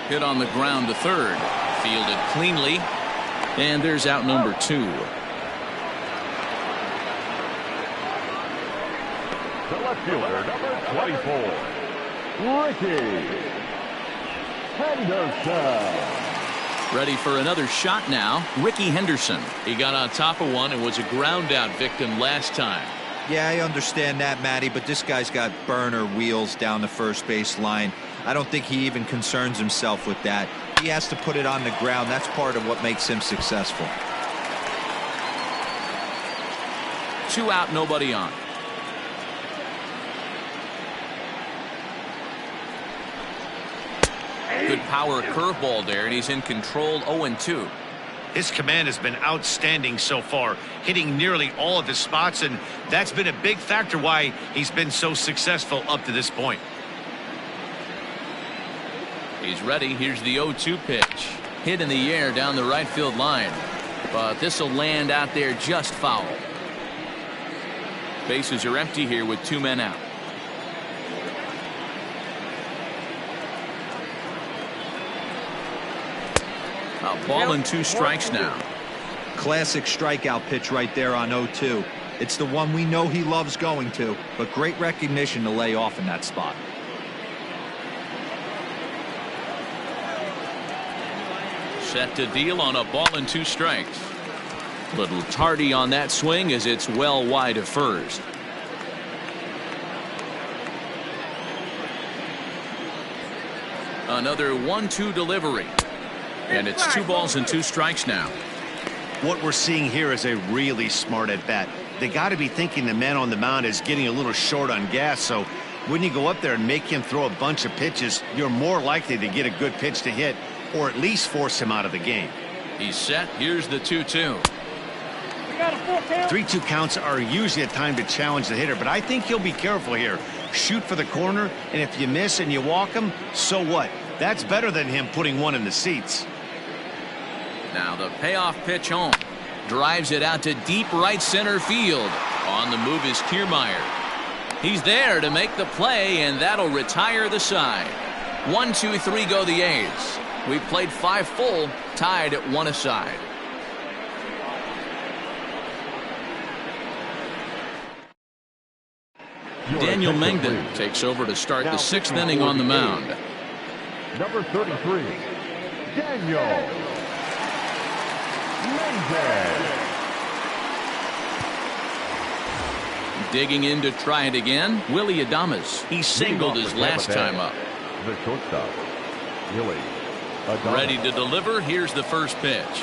Hit on the ground to third. Fielded cleanly. And there's out number 2. The left fielder, number 24, Ricky Henderson. Ready for another shot now. Ricky Henderson. He got on top of one and was a ground out victim last time. Yeah, I understand that, Matty, but this guy's got burner wheels down the first base line. I don't think he even concerns himself with that. He has to put it on the ground. That's part of what makes him successful. 2 out, nobody on. Good power curveball there, and he's in control. 0-2. His command has been outstanding so far, hitting nearly all of his spots, and that's been a big factor why he's been so successful up to this point. He's ready. Here's the 0-2 pitch. Hit in the air down the right field line. But this will land out there just foul. Bases are empty here with 2 men out. A ball and 2 strikes now. Classic strikeout pitch right there on 0-2. It's the one we know he loves going to, but great recognition to lay off in that spot. Set to deal on a ball and 2 strikes. Little tardy on that swing as it's well wide of first. Another 1-2 delivery. And it's 2 balls and 2 strikes now. What we're seeing here is a really smart at bat. They got to be thinking the man on the mound is getting a little short on gas, so when you go up there and make him throw a bunch of pitches, you're more likely to get a good pitch to hit, or at least force him out of the game. He's set. Here's the 2-2. 3-2 counts are usually a time to challenge the hitter, but I think he'll be careful here. Shoot for the corner, and if you miss and you walk him, so what? That's better than him putting one in the seats. Now the payoff pitch home. Drives it out to deep right center field. On the move is Kiermaier. He's there to make the play, and that'll retire the side. 1, 2, 3 go the A's. We've played 5 full, tied at 1 aside. Daniel Mengden takes over to start the 6th inning on the mound. Number 33, Daniel Mengden. Digging in to try it again, Willie Adames. He singled his last time up. The shortstop, Willie Adames. Ready to deliver. Here's the first pitch.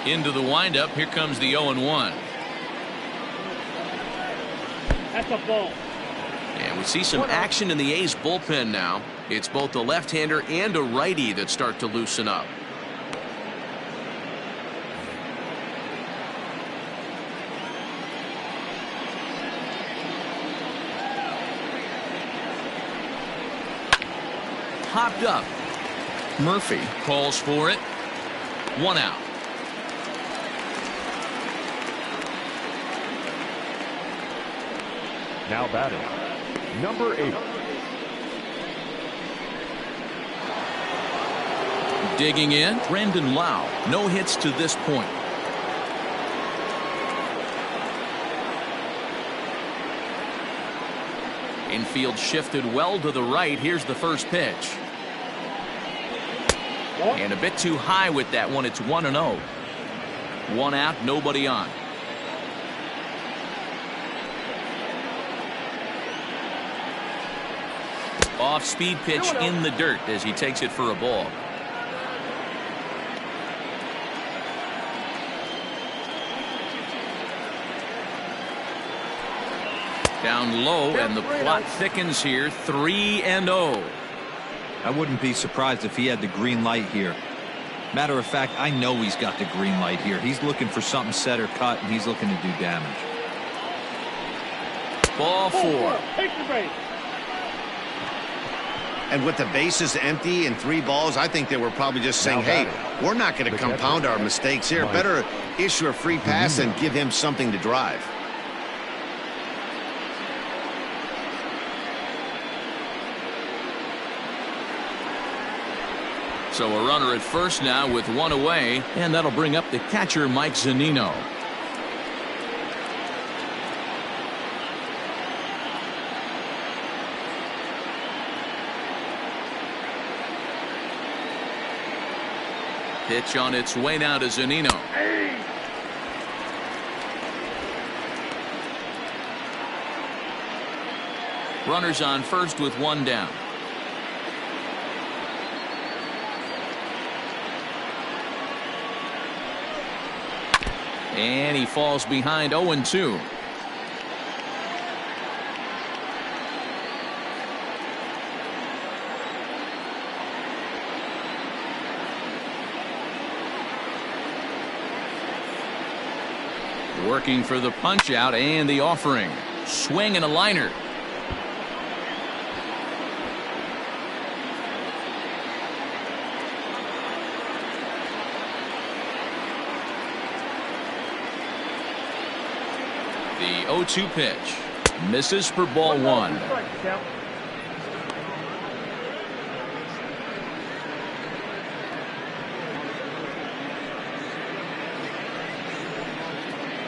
Into the windup. Here comes the 0-1. That's a ball. And we see some action in the A's bullpen now. It's both a left-hander and a righty that start to loosen up. Popped up. Murphy calls for it. 1 out. Now batting, number 8. Digging in, Brandon Lau. No hits to this point. Infield shifted well to the right. Here's the first pitch. And a bit too high with that one. It's 1-0. 1 out, nobody on. Off-speed pitch in the dirt as he takes it for a ball. Down low, and the plot thickens here. 3-0. I wouldn't be surprised if he had the green light here. Matter of fact, I know he's got the green light here. He's looking for something set or cut, and he's looking to do damage. Ball 4. Take the base. And with the bases empty and 3 balls, I think they were probably just saying, hey, we're not going to compound our mistakes here. Better issue a free pass and give him something to drive. So a runner at first now with 1 away, and that'll bring up the catcher, Mike Zunino. Pitch on its way now to Zunino. Runners on first with 1 down. And he falls behind 0-2. Working for the punch out and the offering. Swing and a liner. The 0-2 pitch. Misses for ball 1.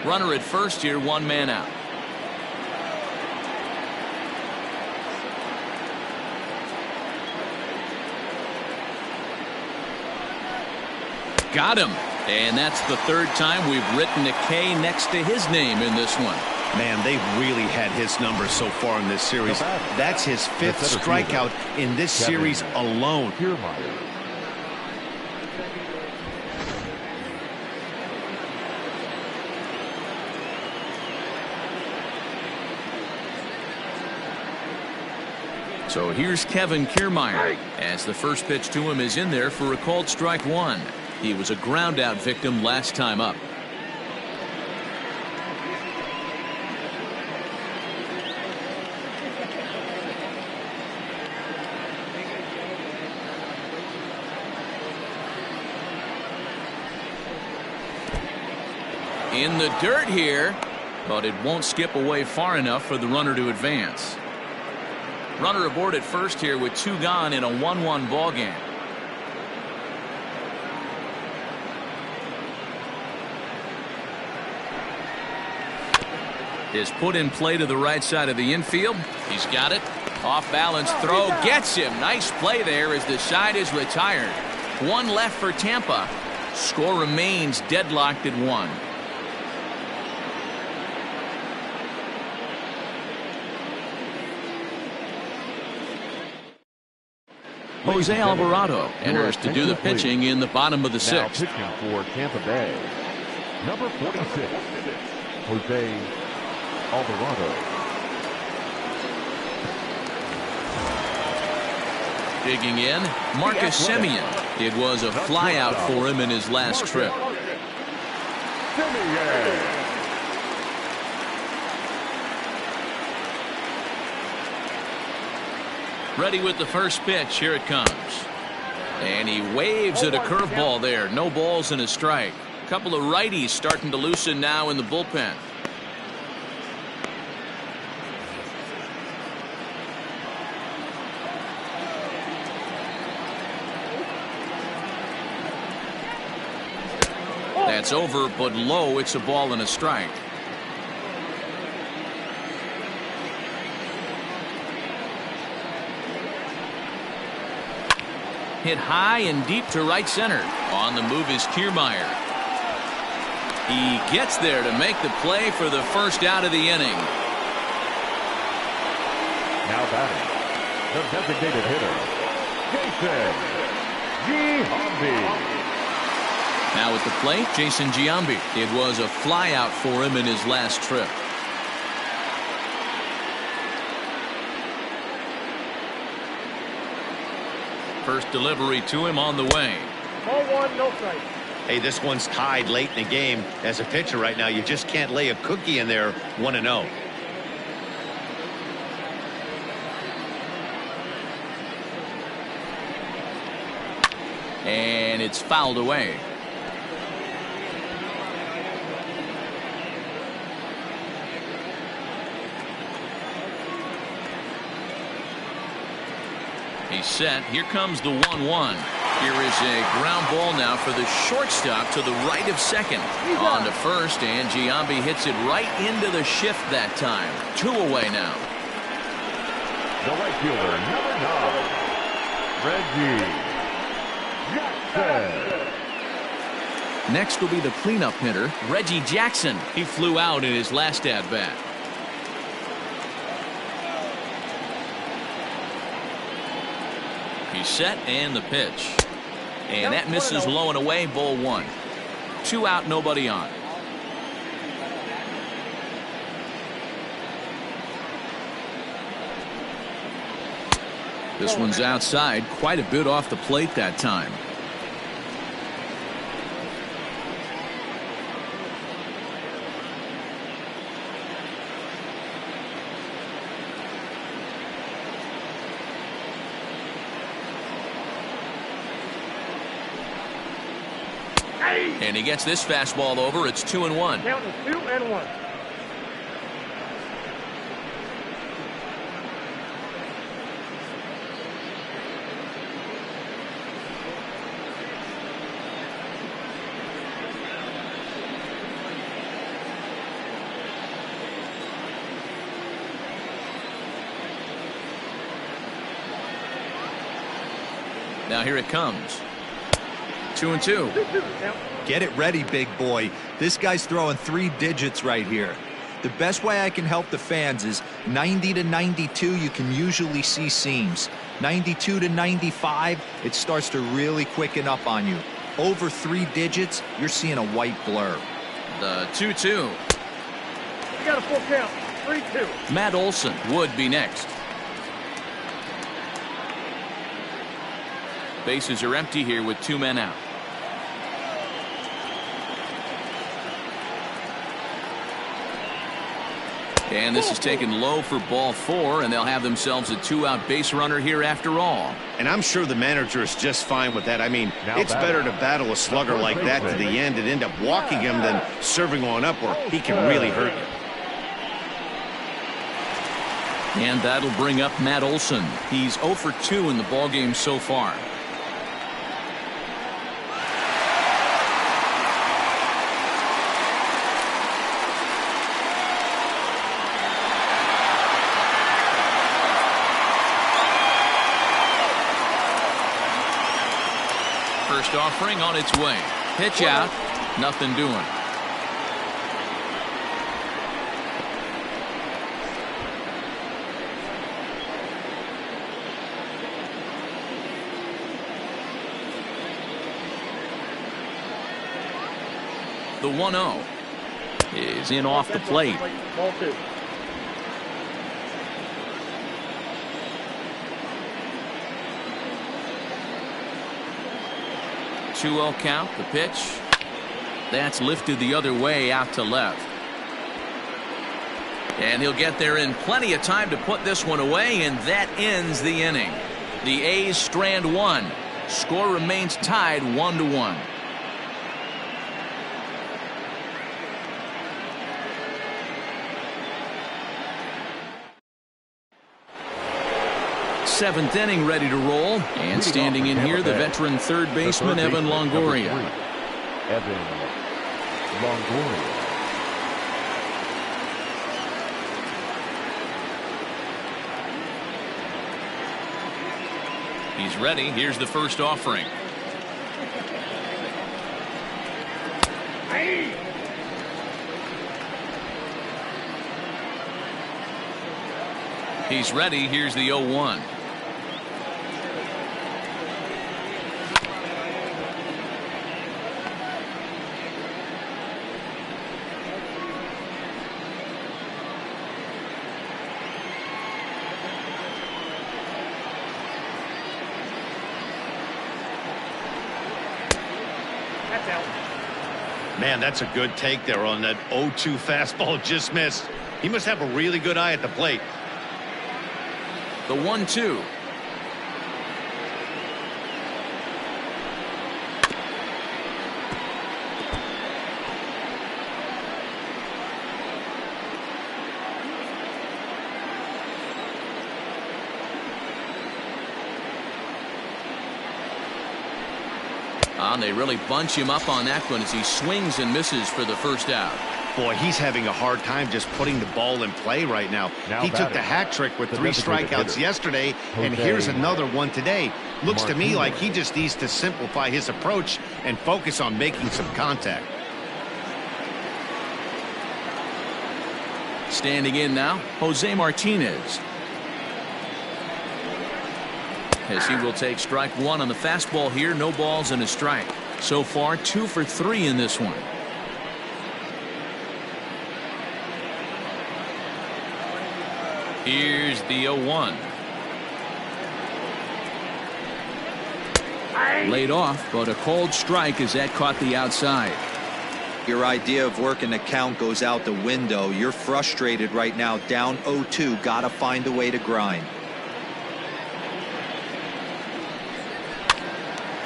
Runner at first here, 1 man out. Got him. And that's the 3rd time we've written a K next to his name in this one. Man, they've really had his number so far in this series. That's his 5th strikeout in this series alone. So here's Kevin Kiermaier as the first pitch to him is in there for a called strike one. He was a ground out victim last time up. In the dirt here, but it won't skip away far enough for the runner to advance. Runner aboard at first here with 2 gone in a 1-1 ball game. Is put in play to the right side of the infield. He's got it. Off balance throw gets him. Nice play there as the side is retired. 1 left for Tampa. Score remains deadlocked at 1. Jose Alvarado enters to do the pitching in the bottom of the 6th. Now pitching for Tampa Bay, number 46, Jose Alvarado. Digging in, Marcus Semien. It was a flyout for him in his last trip. Semien. Ready with the first pitch. Here it comes. And he waves at a curveball there. No balls and a strike. A couple of righties starting to loosen now in the bullpen. That's over, but low. It's a ball and a strike. Hit high and deep to right center. On the move is Kiermaier. He gets there to make the play for the first out of the inning. Now batting, the designated hitter, Jason Giambi. Now at the plate, Jason Giambi. It was a flyout for him in his last trip. First delivery to him on the way. Ball 1, no strike. Hey, this one's tied late in the game. As a pitcher right now, you just can't lay a cookie in there 1-0. And it's fouled away. He's set. Here comes the 1-1. Here is a ground ball now for the shortstop to the right of second. On to first, and Giambi hits it right into the shift that time. 2 away now. The right fielder, number 9, Reggie Jackson. Next will be the cleanup hitter, Reggie Jackson. He flew out in his last at-bat. He's set, and the pitch. And that misses low and away, ball 1. 2 out, nobody on. This one's outside, quite a bit off the plate that time. And he gets this fastball over. It's 2-1. Count is 2-1. Now here it comes. 2-2. Get it ready, big boy. This guy's throwing 3 digits right here. The best way I can help the fans is 90 to 92, you can usually see seams. 92 to 95, it starts to really quicken up on you. Over 3 digits, you're seeing a white blur. The 2-2. You got a full count. 3-2. Matt Olson would be next. Bases are empty here with 2 men out. And this is taken low for ball 4, and they'll have themselves a 2-out base runner here after all. And I'm sure the manager is just fine with that. I mean, it's better to battle a slugger like that to the end and end up walking him than serving one up where he can really hurt you. And that'll bring up Matt Olson. He's 0 for 2 in the ballgame so far. First offering on its way. Pitch out. Nothing doing. The 1-0 is in off the plate. Ball 2. Two-0 count. The pitch. That's lifted the other way out to left. And he'll get there in plenty of time to put this one away, and that ends the inning. The A's strand 1. Score remains tied 1-1. Seventh inning ready to roll, and standing in here the veteran third baseman Evan Longoria. Evan Longoria. He's ready. Here's the first offering. He's ready. Here's the 0-1. Man, that's a good take there on that 0-2 fastball. Just missed. He must have a really good eye at the plate. The 1-2. And they really bunch him up on that one as he swings and misses for the first out. Boy, he's having a hard time just putting the ball in play right now. He took the hat trick with 3 strikeouts yesterday, and here's another one today. Looks to me like he just needs to simplify his approach and focus on making some contact. Standing in now, Jose Martinez. As he will take strike 1 on the fastball here. No balls and a strike. So far 2 for 3 in this one. Here's the 0-1. Laid off, but a cold strike as that caught the outside. Your idea of working the count goes out the window. You're frustrated right now, down 0-2. Gotta find a way to grind.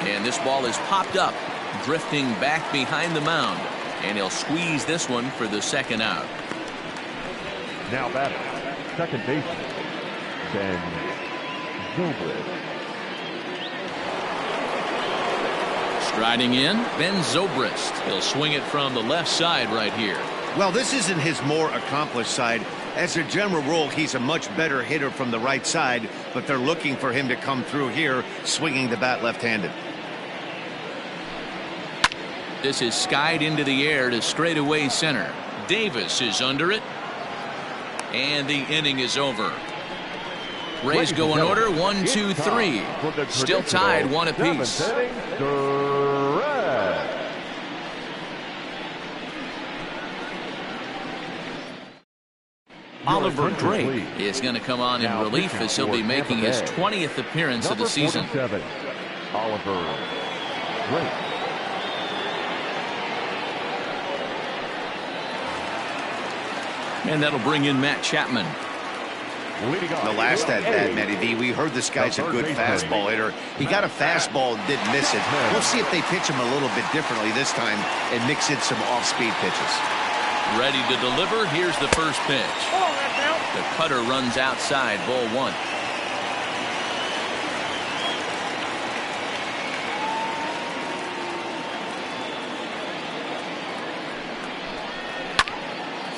And this ball is popped up, drifting back behind the mound. And he'll squeeze this one for the second out. Now batting, second baseman, Ben Zobrist. Striding in, Ben Zobrist. He'll swing it from the left side right here. Well, this isn't his more accomplished side. As a general rule, he's a much better hitter from the right side, but they're looking for him to come through here, swinging the bat left-handed. This is skied into the air to straightaway center. Davis is under it. And the inning is over. Rays go in order, 1, 2, 3. Still tied 1 apiece. Oliver Drake is going to come on in relief as he'll be making his 20th appearance of the season. Oliver Drake. And that'll bring in Matt Chapman. The last at-bat, Matty V, we heard this guy's a good fastball hitter. He got a fastball and didn't miss it. We'll see if they pitch him a little bit differently this time and mix in some off-speed pitches. Ready to deliver. Here's the first pitch. The cutter runs outside, ball one.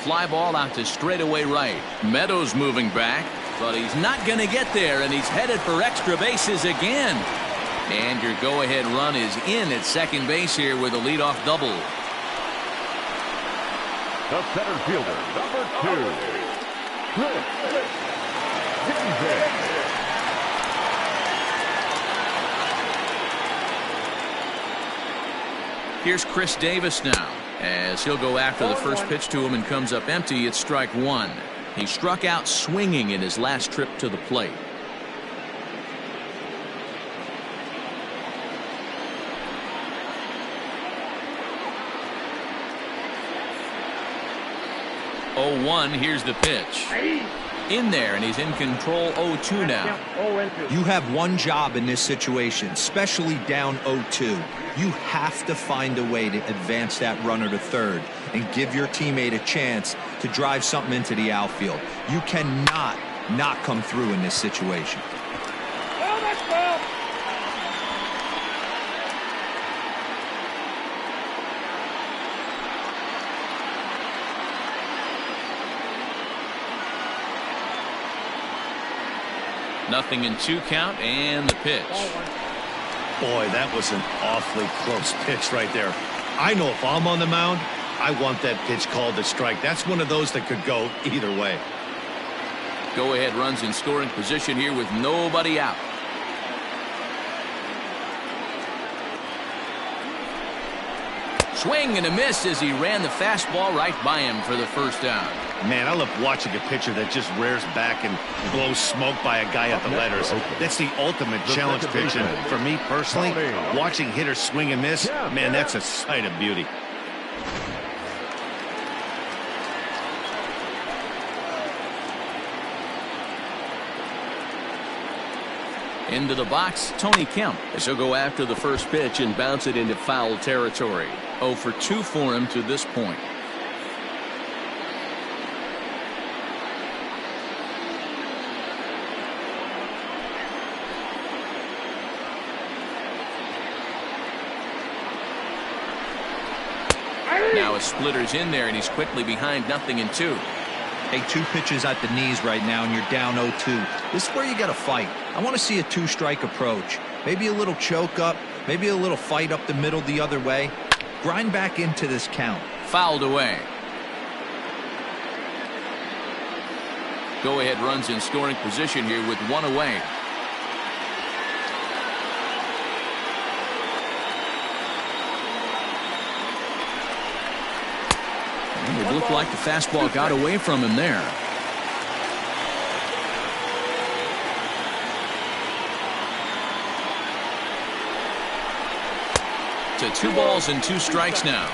Fly ball out to straightaway right. Meadows moving back, but he's not going to get there, and he's headed for extra bases again. And your go-ahead run is in at second base here with a leadoff double. The center fielder, number 2, Chris Davis. Here's Chris Davis now, as he'll go after the first pitch to him and comes up empty. It's strike one. He struck out swinging in his last trip to the plate. Oh, 1. Here's the pitch. In there, and he's in control. 0-2 now. You have one job in this situation, especially down 0-2. You have to find a way to advance that runner to third and give your teammate a chance to drive something into the outfield. You cannot not come through in this situation. Nothing in 2 count, and the pitch. Boy, that was an awfully close pitch right there. I know if I'm on the mound, I want that pitch called a strike. That's one of those that could go either way. Go-ahead runs in scoring position here with nobody out. Swing and a miss as he ran the fastball right by him for the first down. Man, I love watching a pitcher that just rears back and blows smoke by a guy at the letters. That's the ultimate challenge pitch. And for me personally, watching hitters swing and miss, man, that's a sight of beauty. Into the box, Tony Kemp. As he'll go after the first pitch and bounce it into foul territory. 0 for 2 for him to this point. Now a splitter's in there, and he's quickly behind 0-2. Hey, 2 pitches at the knees right now, and you're down 0-2. This is where you got to fight. I want to see a 2-strike approach. Maybe a little choke up, maybe a little fight up the middle the other way. Grind back into this count. Fouled away. Go-ahead runs in scoring position here with 1 away. It looked like the fastball got away from him there. To 2 balls and 2 strikes now.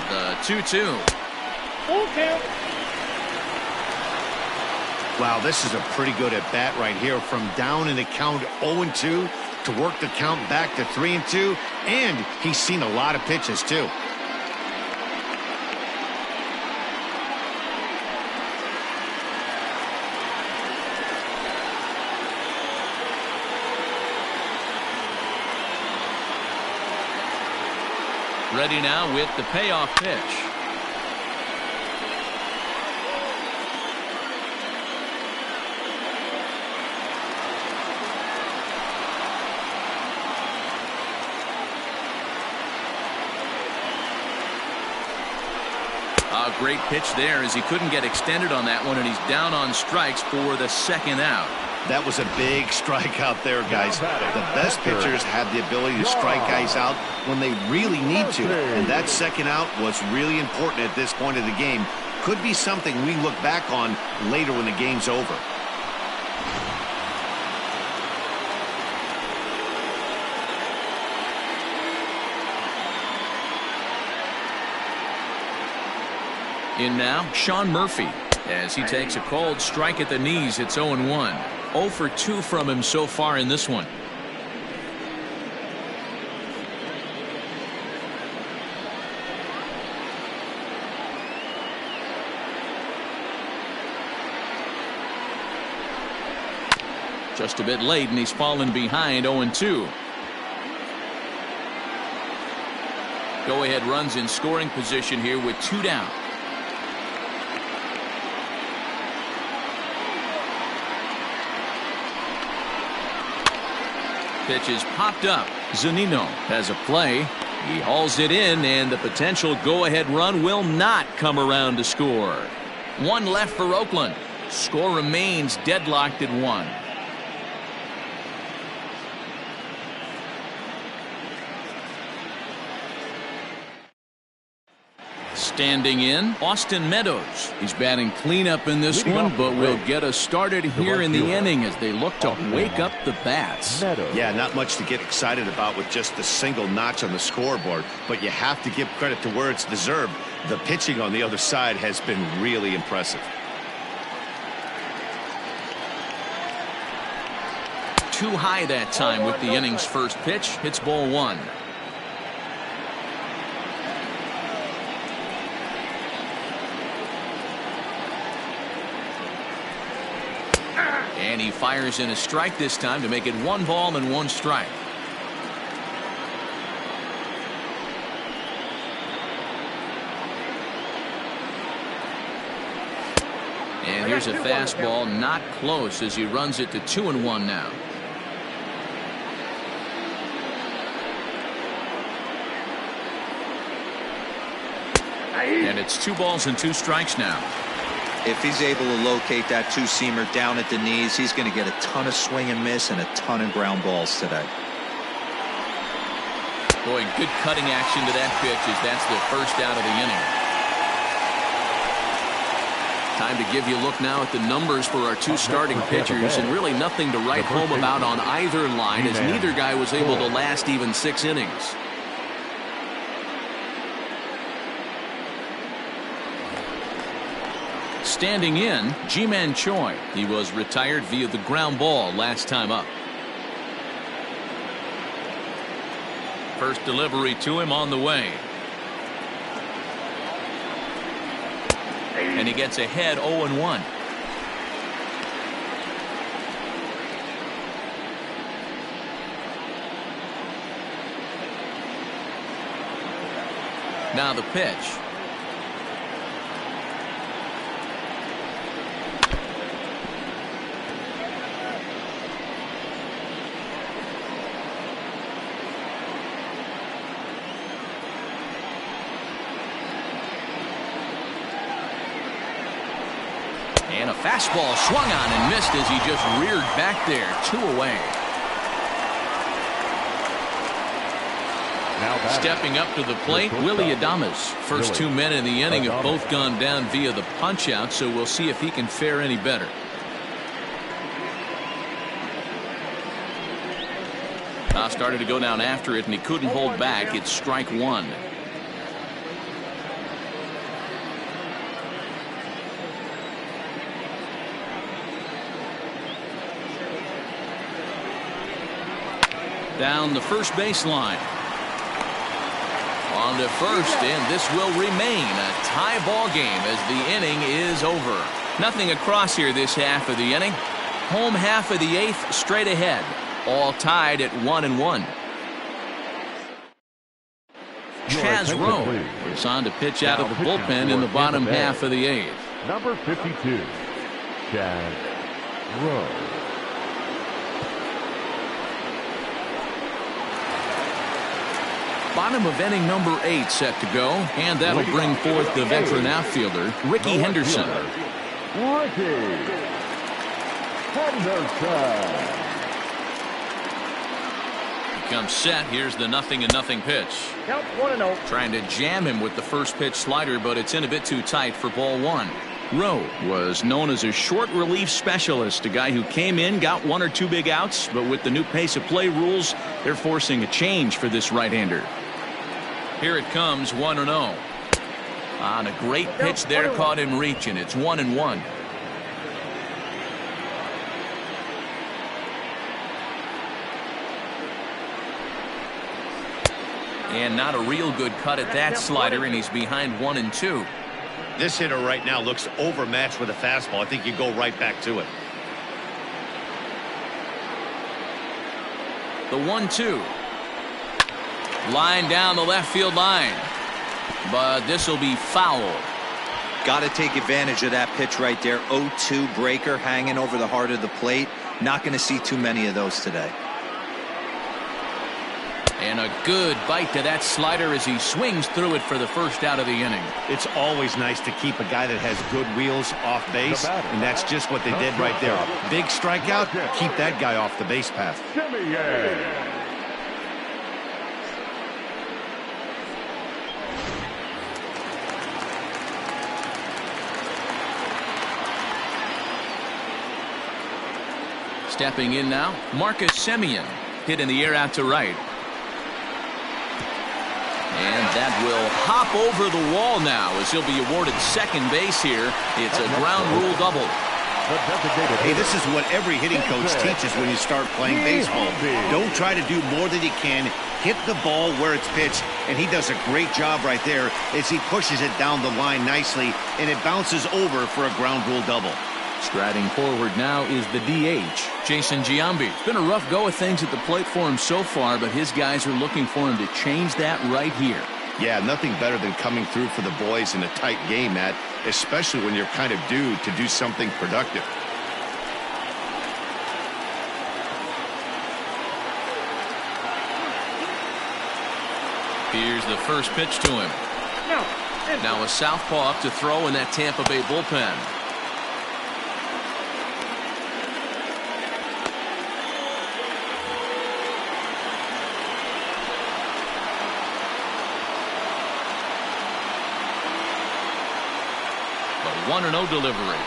The 2-2. Full count. Wow, this is a pretty good at-bat right here. From down in the count 0-2 to work the count back to 3-2. And he's seen a lot of pitches, too. Ready now with the payoff pitch. A great pitch there as he couldn't get extended on that one, and he's down on strikes for the second out. That was a big strikeout there, guys. The best pitchers have the ability to strike guys out when they really need to. And that second out was really important at this point of the game. Could be something we look back on later when the game's over. In now, Sean Murphy. As he takes a cold strike at the knees, it's 0-1. 0 for 2 from him so far in this one. Just a bit late, and he's fallen behind 0-2. Go-ahead runs in scoring position here with 2 down. Pitch is popped up. Zunino has a play. He hauls it in, and the potential go-ahead run will not come around to score. 1 left for Oakland. Score remains deadlocked at 1. Standing in, Austin Meadows. He's batting cleanup in this one, but will get us started here in the inning as they look to wake up the bats. Yeah, not much to get excited about with just the single notch on the scoreboard, but you have to give credit to where it's deserved. The pitching on the other side has been really impressive. Too high that time with the inning's first pitch. It's ball 1. And he fires in a strike this time to make it 1 ball and 1 strike. And here's a fastball, not close, as he runs it to 2-1 now. And it's 2 balls and 2 strikes now. If he's able to locate that two-seamer down at the knees, he's going to get a ton of swing and miss and a ton of ground balls today. Boy, good cutting action to that pitch as that's the first out of the inning. Time to give you a look now at the numbers for our 2 starting pitchers, and really nothing to write home about on either line, as neither guy was able to last even 6 innings. Standing in, Ji-Man Choi. He was retired via the ground ball last time up. First delivery to him on the way. And he gets ahead 0-1. Now the pitch. And a fastball swung on and missed as he just reared back there. 2 away. Stepping up to the plate, Willie Adames. First 2 men in the inning have both gone down via the punch-out, so we'll see if he can fare any better. Started to go down after it, and he couldn't hold back. It's strike 1. Down the first baseline. On to first, and this will remain a tie ball game as the inning is over. Nothing across here this half of the inning. Home half of the 8th straight ahead. All tied at 1-1. Chaz Rowe is on to pitch out of the bullpen in the bottom half of the 8th. Number 52, Chaz Rowe. Bottom of inning number 8 set to go, and that'll bring forth the veteran outfielder, Ricky Henderson. Henderson. Comes set. Here's the 0-0 pitch. Count 1-0. Trying to jam him with the first pitch slider, but it's in a bit too tight for ball one. Rowe was known as a short relief specialist, a guy who came in, got 1 or 2 big outs, but with the new pace of play rules, they're forcing a change for this right-hander. Here it comes, 1-0. On a great pitch there, caught him reaching. It's 1-1. And not a real good cut at that slider, and he's behind 1-2. This hitter right now looks overmatched with a fastball. I think you go right back to it. The 1-2. Line down the left field line. But this will be foul. Got to take advantage of that pitch right there. 0-2 breaker hanging over the heart of the plate. Not going to see too many of those today. And a good bite to that slider as he swings through it for the first out of the inning. It's always nice to keep a guy that has good wheels off base, and that's just what they did right there. Big strikeout, keep that guy off the base path. Stepping in now, Marcus Semien. Hit in the air out to right. And that will hop over the wall now as he'll be awarded second base here. It's a ground rule double. Hey, this is what every hitting coach teaches when you start playing baseball. Don't try to do more than you can. Hit the ball where it's pitched, and he does a great job right there as he pushes it down the line nicely, and it bounces over for a ground rule double. Striding forward now is the DH, Jason Giambi. It's been a rough go of things at the plate for him so far, but his guys are looking for him to change that right here. Yeah, nothing better than coming through for the boys in a tight game, Matt, especially when you're kind of due to do something productive. Here's the first pitch to him. Now a southpaw up to throw in that Tampa Bay bullpen. The 1-0 delivery.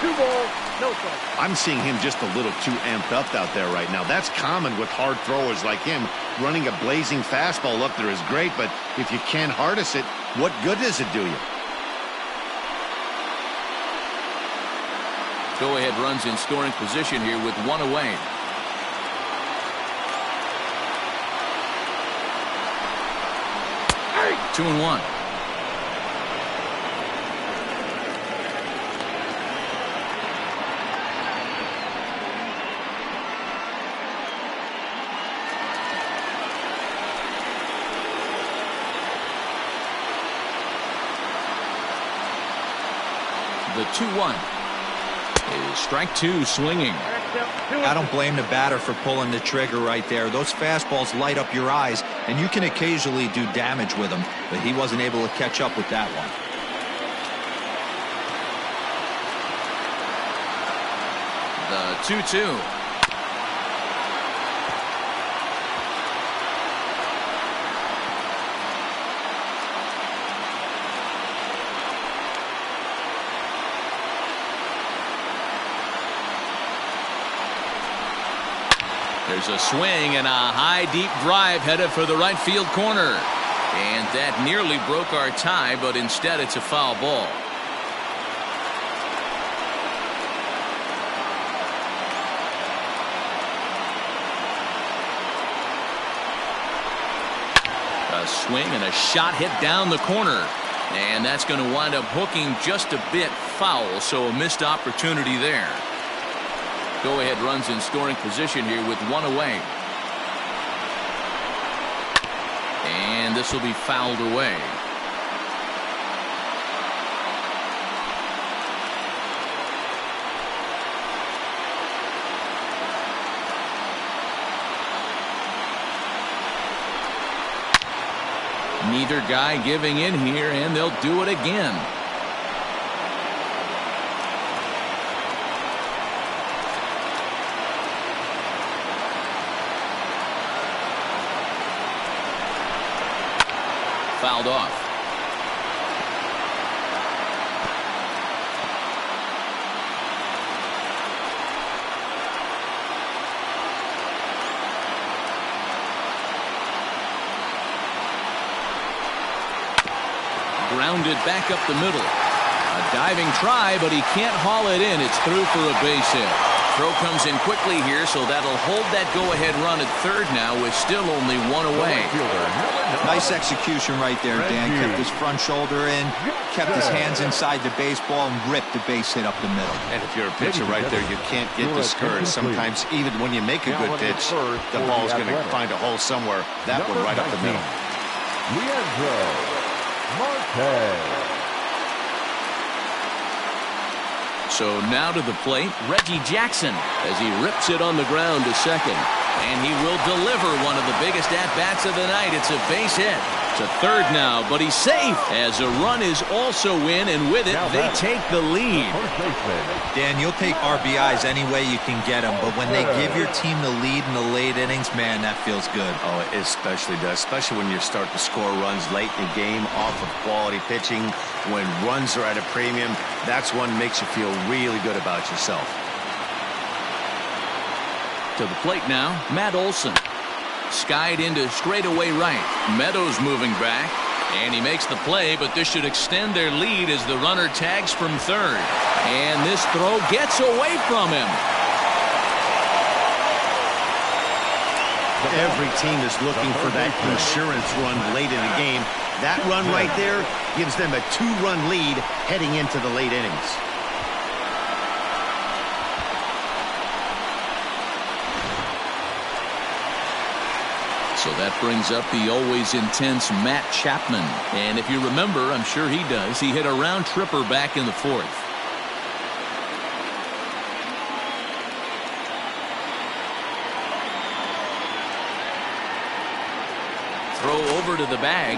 2 balls, no strikes. I'm seeing him just a little too amped up out there right now. That's common with hard throwers like him. Running a blazing fastball up there is great, but if you can't harness it, what good does it do you? Go-ahead runs in scoring position here with 1 away. Hey. 2-1. The 2-1 is strike 2 swinging. I don't blame the batter for pulling the trigger right there. Those fastballs light up your eyes, and you can occasionally do damage with them, but he wasn't able to catch up with that one. The 2-2. There's a swing and a high deep drive headed for the right field corner. And that nearly broke our tie, but instead it's a foul ball. A swing and a shot hit down the corner. And that's going to wind up hooking just a bit foul, so a missed opportunity there. Go-ahead runs in scoring position here with 1 away. And this will be fouled away. Neither guy giving in here, and they'll do it again. fouled off. Grounded back up the middle. A diving try, but he can't haul it in. It's through for a base hit. Throw comes in quickly here, so that'll hold that go-ahead run at third now with still only one away. Nice execution right there, Dan. Kept his front shoulder in, kept his hands inside the baseball, and ripped the base hit up the middle. And if you're a pitcher right there, you can't get discouraged. Sometimes even when you make a good pitch, the ball's going to find a hole somewhere. That one right up the middle. Leandro Marquez. So now to the plate, Reggie Jackson as he rips it on the ground to second. And he will deliver one of the biggest at-bats of the night. It's a base hit. To third now, but he's safe as a run is also in, and with it, they take the lead. Dan, you'll take RBIs any way you can get them, but when they give your team the lead in the late innings, man, that feels good. Oh, it especially does, especially when you start to score runs late in the game off of quality pitching. When runs are at a premium, that's one makes you feel really good about yourself. To the plate now, Matt Olson. Skied into straightaway right. Meadows moving back, and he makes the play, but this should extend their lead as the runner tags from third. And this throw gets away from him. Every team is looking for that insurance run late in the game. That run right there gives them a 2-run lead heading into the late innings. So that brings up the always intense Matt Chapman. And if you remember, I'm sure he does, he hit a round tripper back in the fourth. Throw over to the bag.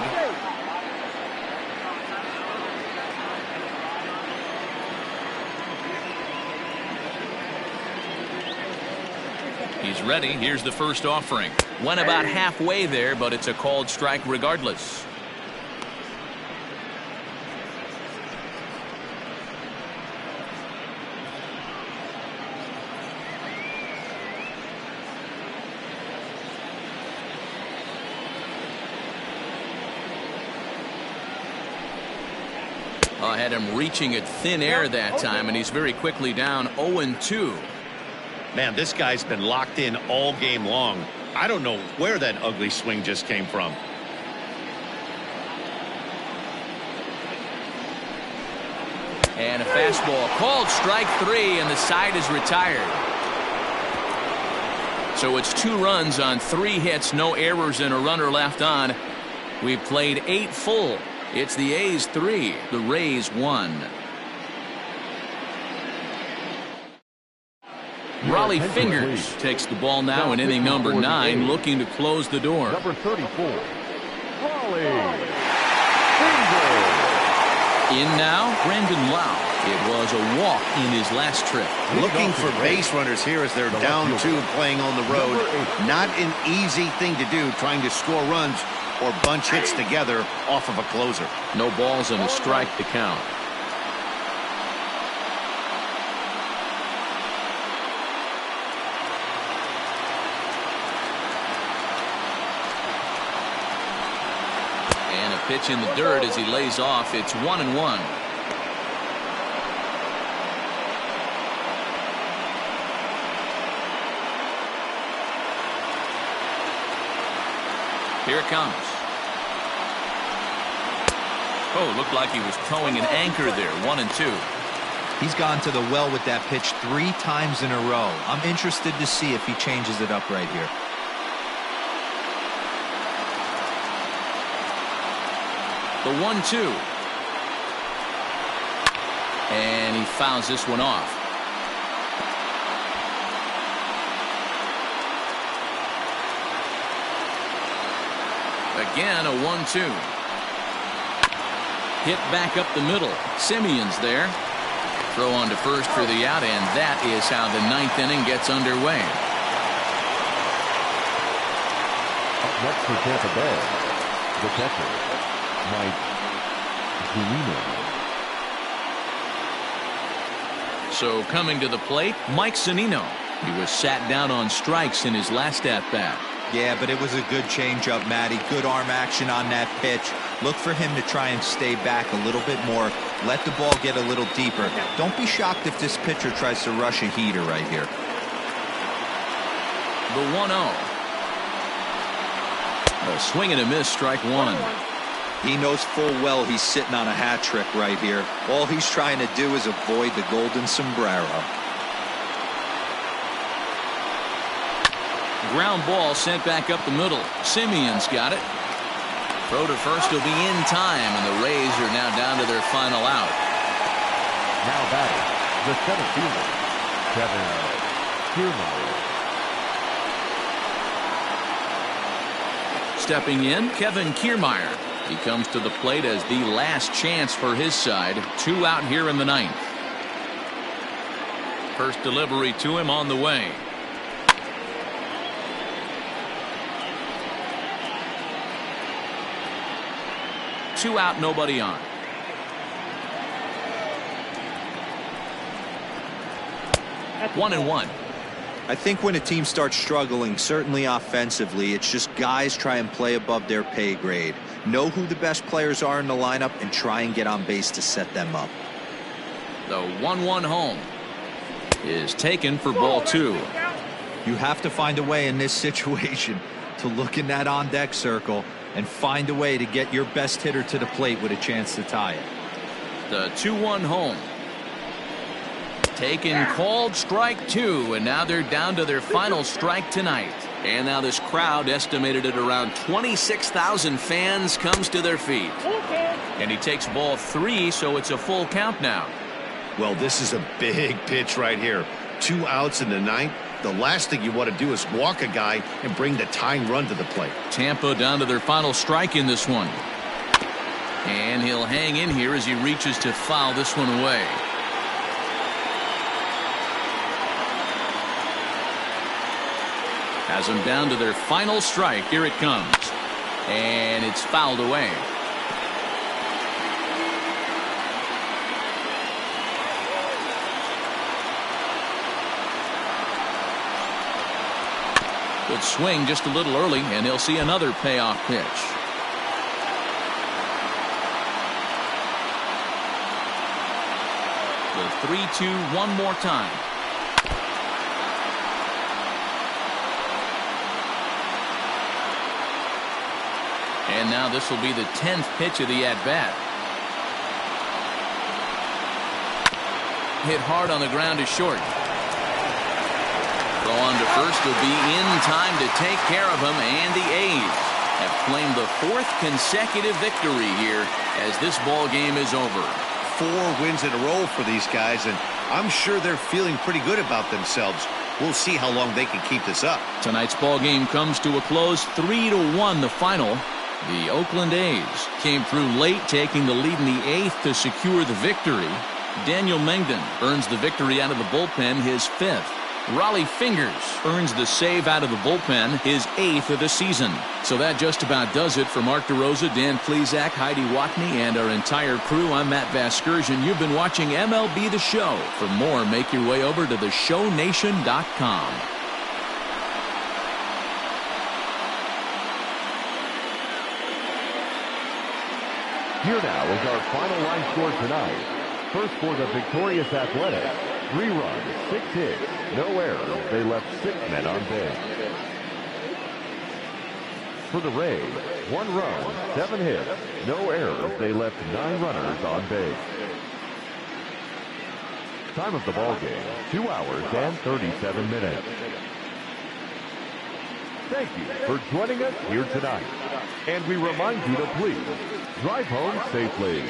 He's ready. Here's the first offering. Went about halfway there, but it's a called strike regardless. I had him reaching at thin air that time, and he's very quickly down 0-2. Man, this guy's been locked in all game long. I don't know where that ugly swing just came from. And a fastball called strike 3, and the side is retired. So it's 2 runs on 3 hits, no errors, and a runner left on. We've played 8 full. It's the A's 3, the Rays 1. Raleigh Fingers takes the ball now in inning number 9, looking to close the door. Number 34, Raleigh Fingers. In now, Brandon Lau. It was a walk in his last trip. Looking for base runners here as they're down 2 playing on the road. Not an easy thing to do, trying to score runs or bunch hits together off of a closer. No balls and a strike to count. And a pitch in the dirt as he lays off. It's 1-1. Here it comes. Oh, looked like he was towing an anchor there. 1-2. He's gone to the well with that pitch 3 times in a row. I'm interested to see if he changes it up right here. The 1-2. And he fouls this one off. Again, a 1-2. Hit back up the middle. Simeon's there. Throw on to first for the out, and that is how the 9th inning gets underway. Up next for Tampa Bay, the catcher, Mike Zunino. So coming to the plate, Mike Zunino. He was sat down on strikes in his last at-bat. Yeah, but it was a good changeup, Matty. Good arm action on that pitch. Look for him to try and stay back a little bit more. Let the ball get a little deeper. Don't be shocked if this pitcher tries to rush a heater right here. The 1-0. A swing and a miss, strike one. He knows full well he's sitting on a hat trick right here. All he's trying to do is avoid the golden sombrero. Ground ball sent back up the middle. Simeon's got it. Throw to first will be in time, and the Rays are now down to their final out. Now batting, the center fielder, Kevin Kiermaier. Stepping in, Kevin Kiermaier. He comes to the plate as the last chance for his side. 2 out here in the 9th. First delivery to him on the way. Two out, nobody on. That's 1-1. I think when a team starts struggling, certainly offensively, it's just guys try and play above their pay grade. Know who the best players are in the lineup and try and get on base to set them up. The 1-1 home is taken for ball 2. You have to find a way in this situation to look in that on-deck circle and find a way to get your best hitter to the plate with a chance to tie it. The 2-1 home. Taken, called, strike 2, and now they're down to their final strike tonight. And now this crowd, estimated at around 26,000 fans, comes to their feet. And he takes ball 3, so it's a full count now. Well, this is a big pitch right here. 2 outs in the 9th. The last thing you want to do is walk a guy and bring the tying run to the plate. Tampa down to their final strike in this one. And he'll hang in here as he reaches to foul this one away. Has them down to their final strike. Here it comes. And it's fouled away. Good swing just a little early, and he'll see another payoff pitch. The 3-2 one more time. And now this will be the 10th pitch of the at-bat. Hit hard on the ground to short. Throw on to first will be in time to take care of him, and the A's have claimed the 4th consecutive victory here as this ball game is over. 4 wins in a row for these guys, and I'm sure they're feeling pretty good about themselves. We'll see how long they can keep this up. Tonight's ball game comes to a close, 3-1 the final. The Oakland A's came through late, taking the lead in the 8th to secure the victory. Daniel Mengden earns the victory out of the bullpen, his 5th. Raleigh Fingers earns the save out of the bullpen, his 8th of the season. So that just about does it for Mark DeRosa, Dan Plesac, Heidi Watney, and our entire crew. I'm Matt Vasgersian. You've been watching MLB The Show. For more, make your way over to theshownation.com. Here now is our final line score tonight. First for the victorious Athletics. 3 runs, 6 hits, no errors. They left 6 men on base. For the Rays, 1 run, 7 hits, no errors. They left 9 runners on base. Time of the ball game, 2 hours and 37 minutes. Thank you for joining us here tonight. And we remind you to please drive home safely.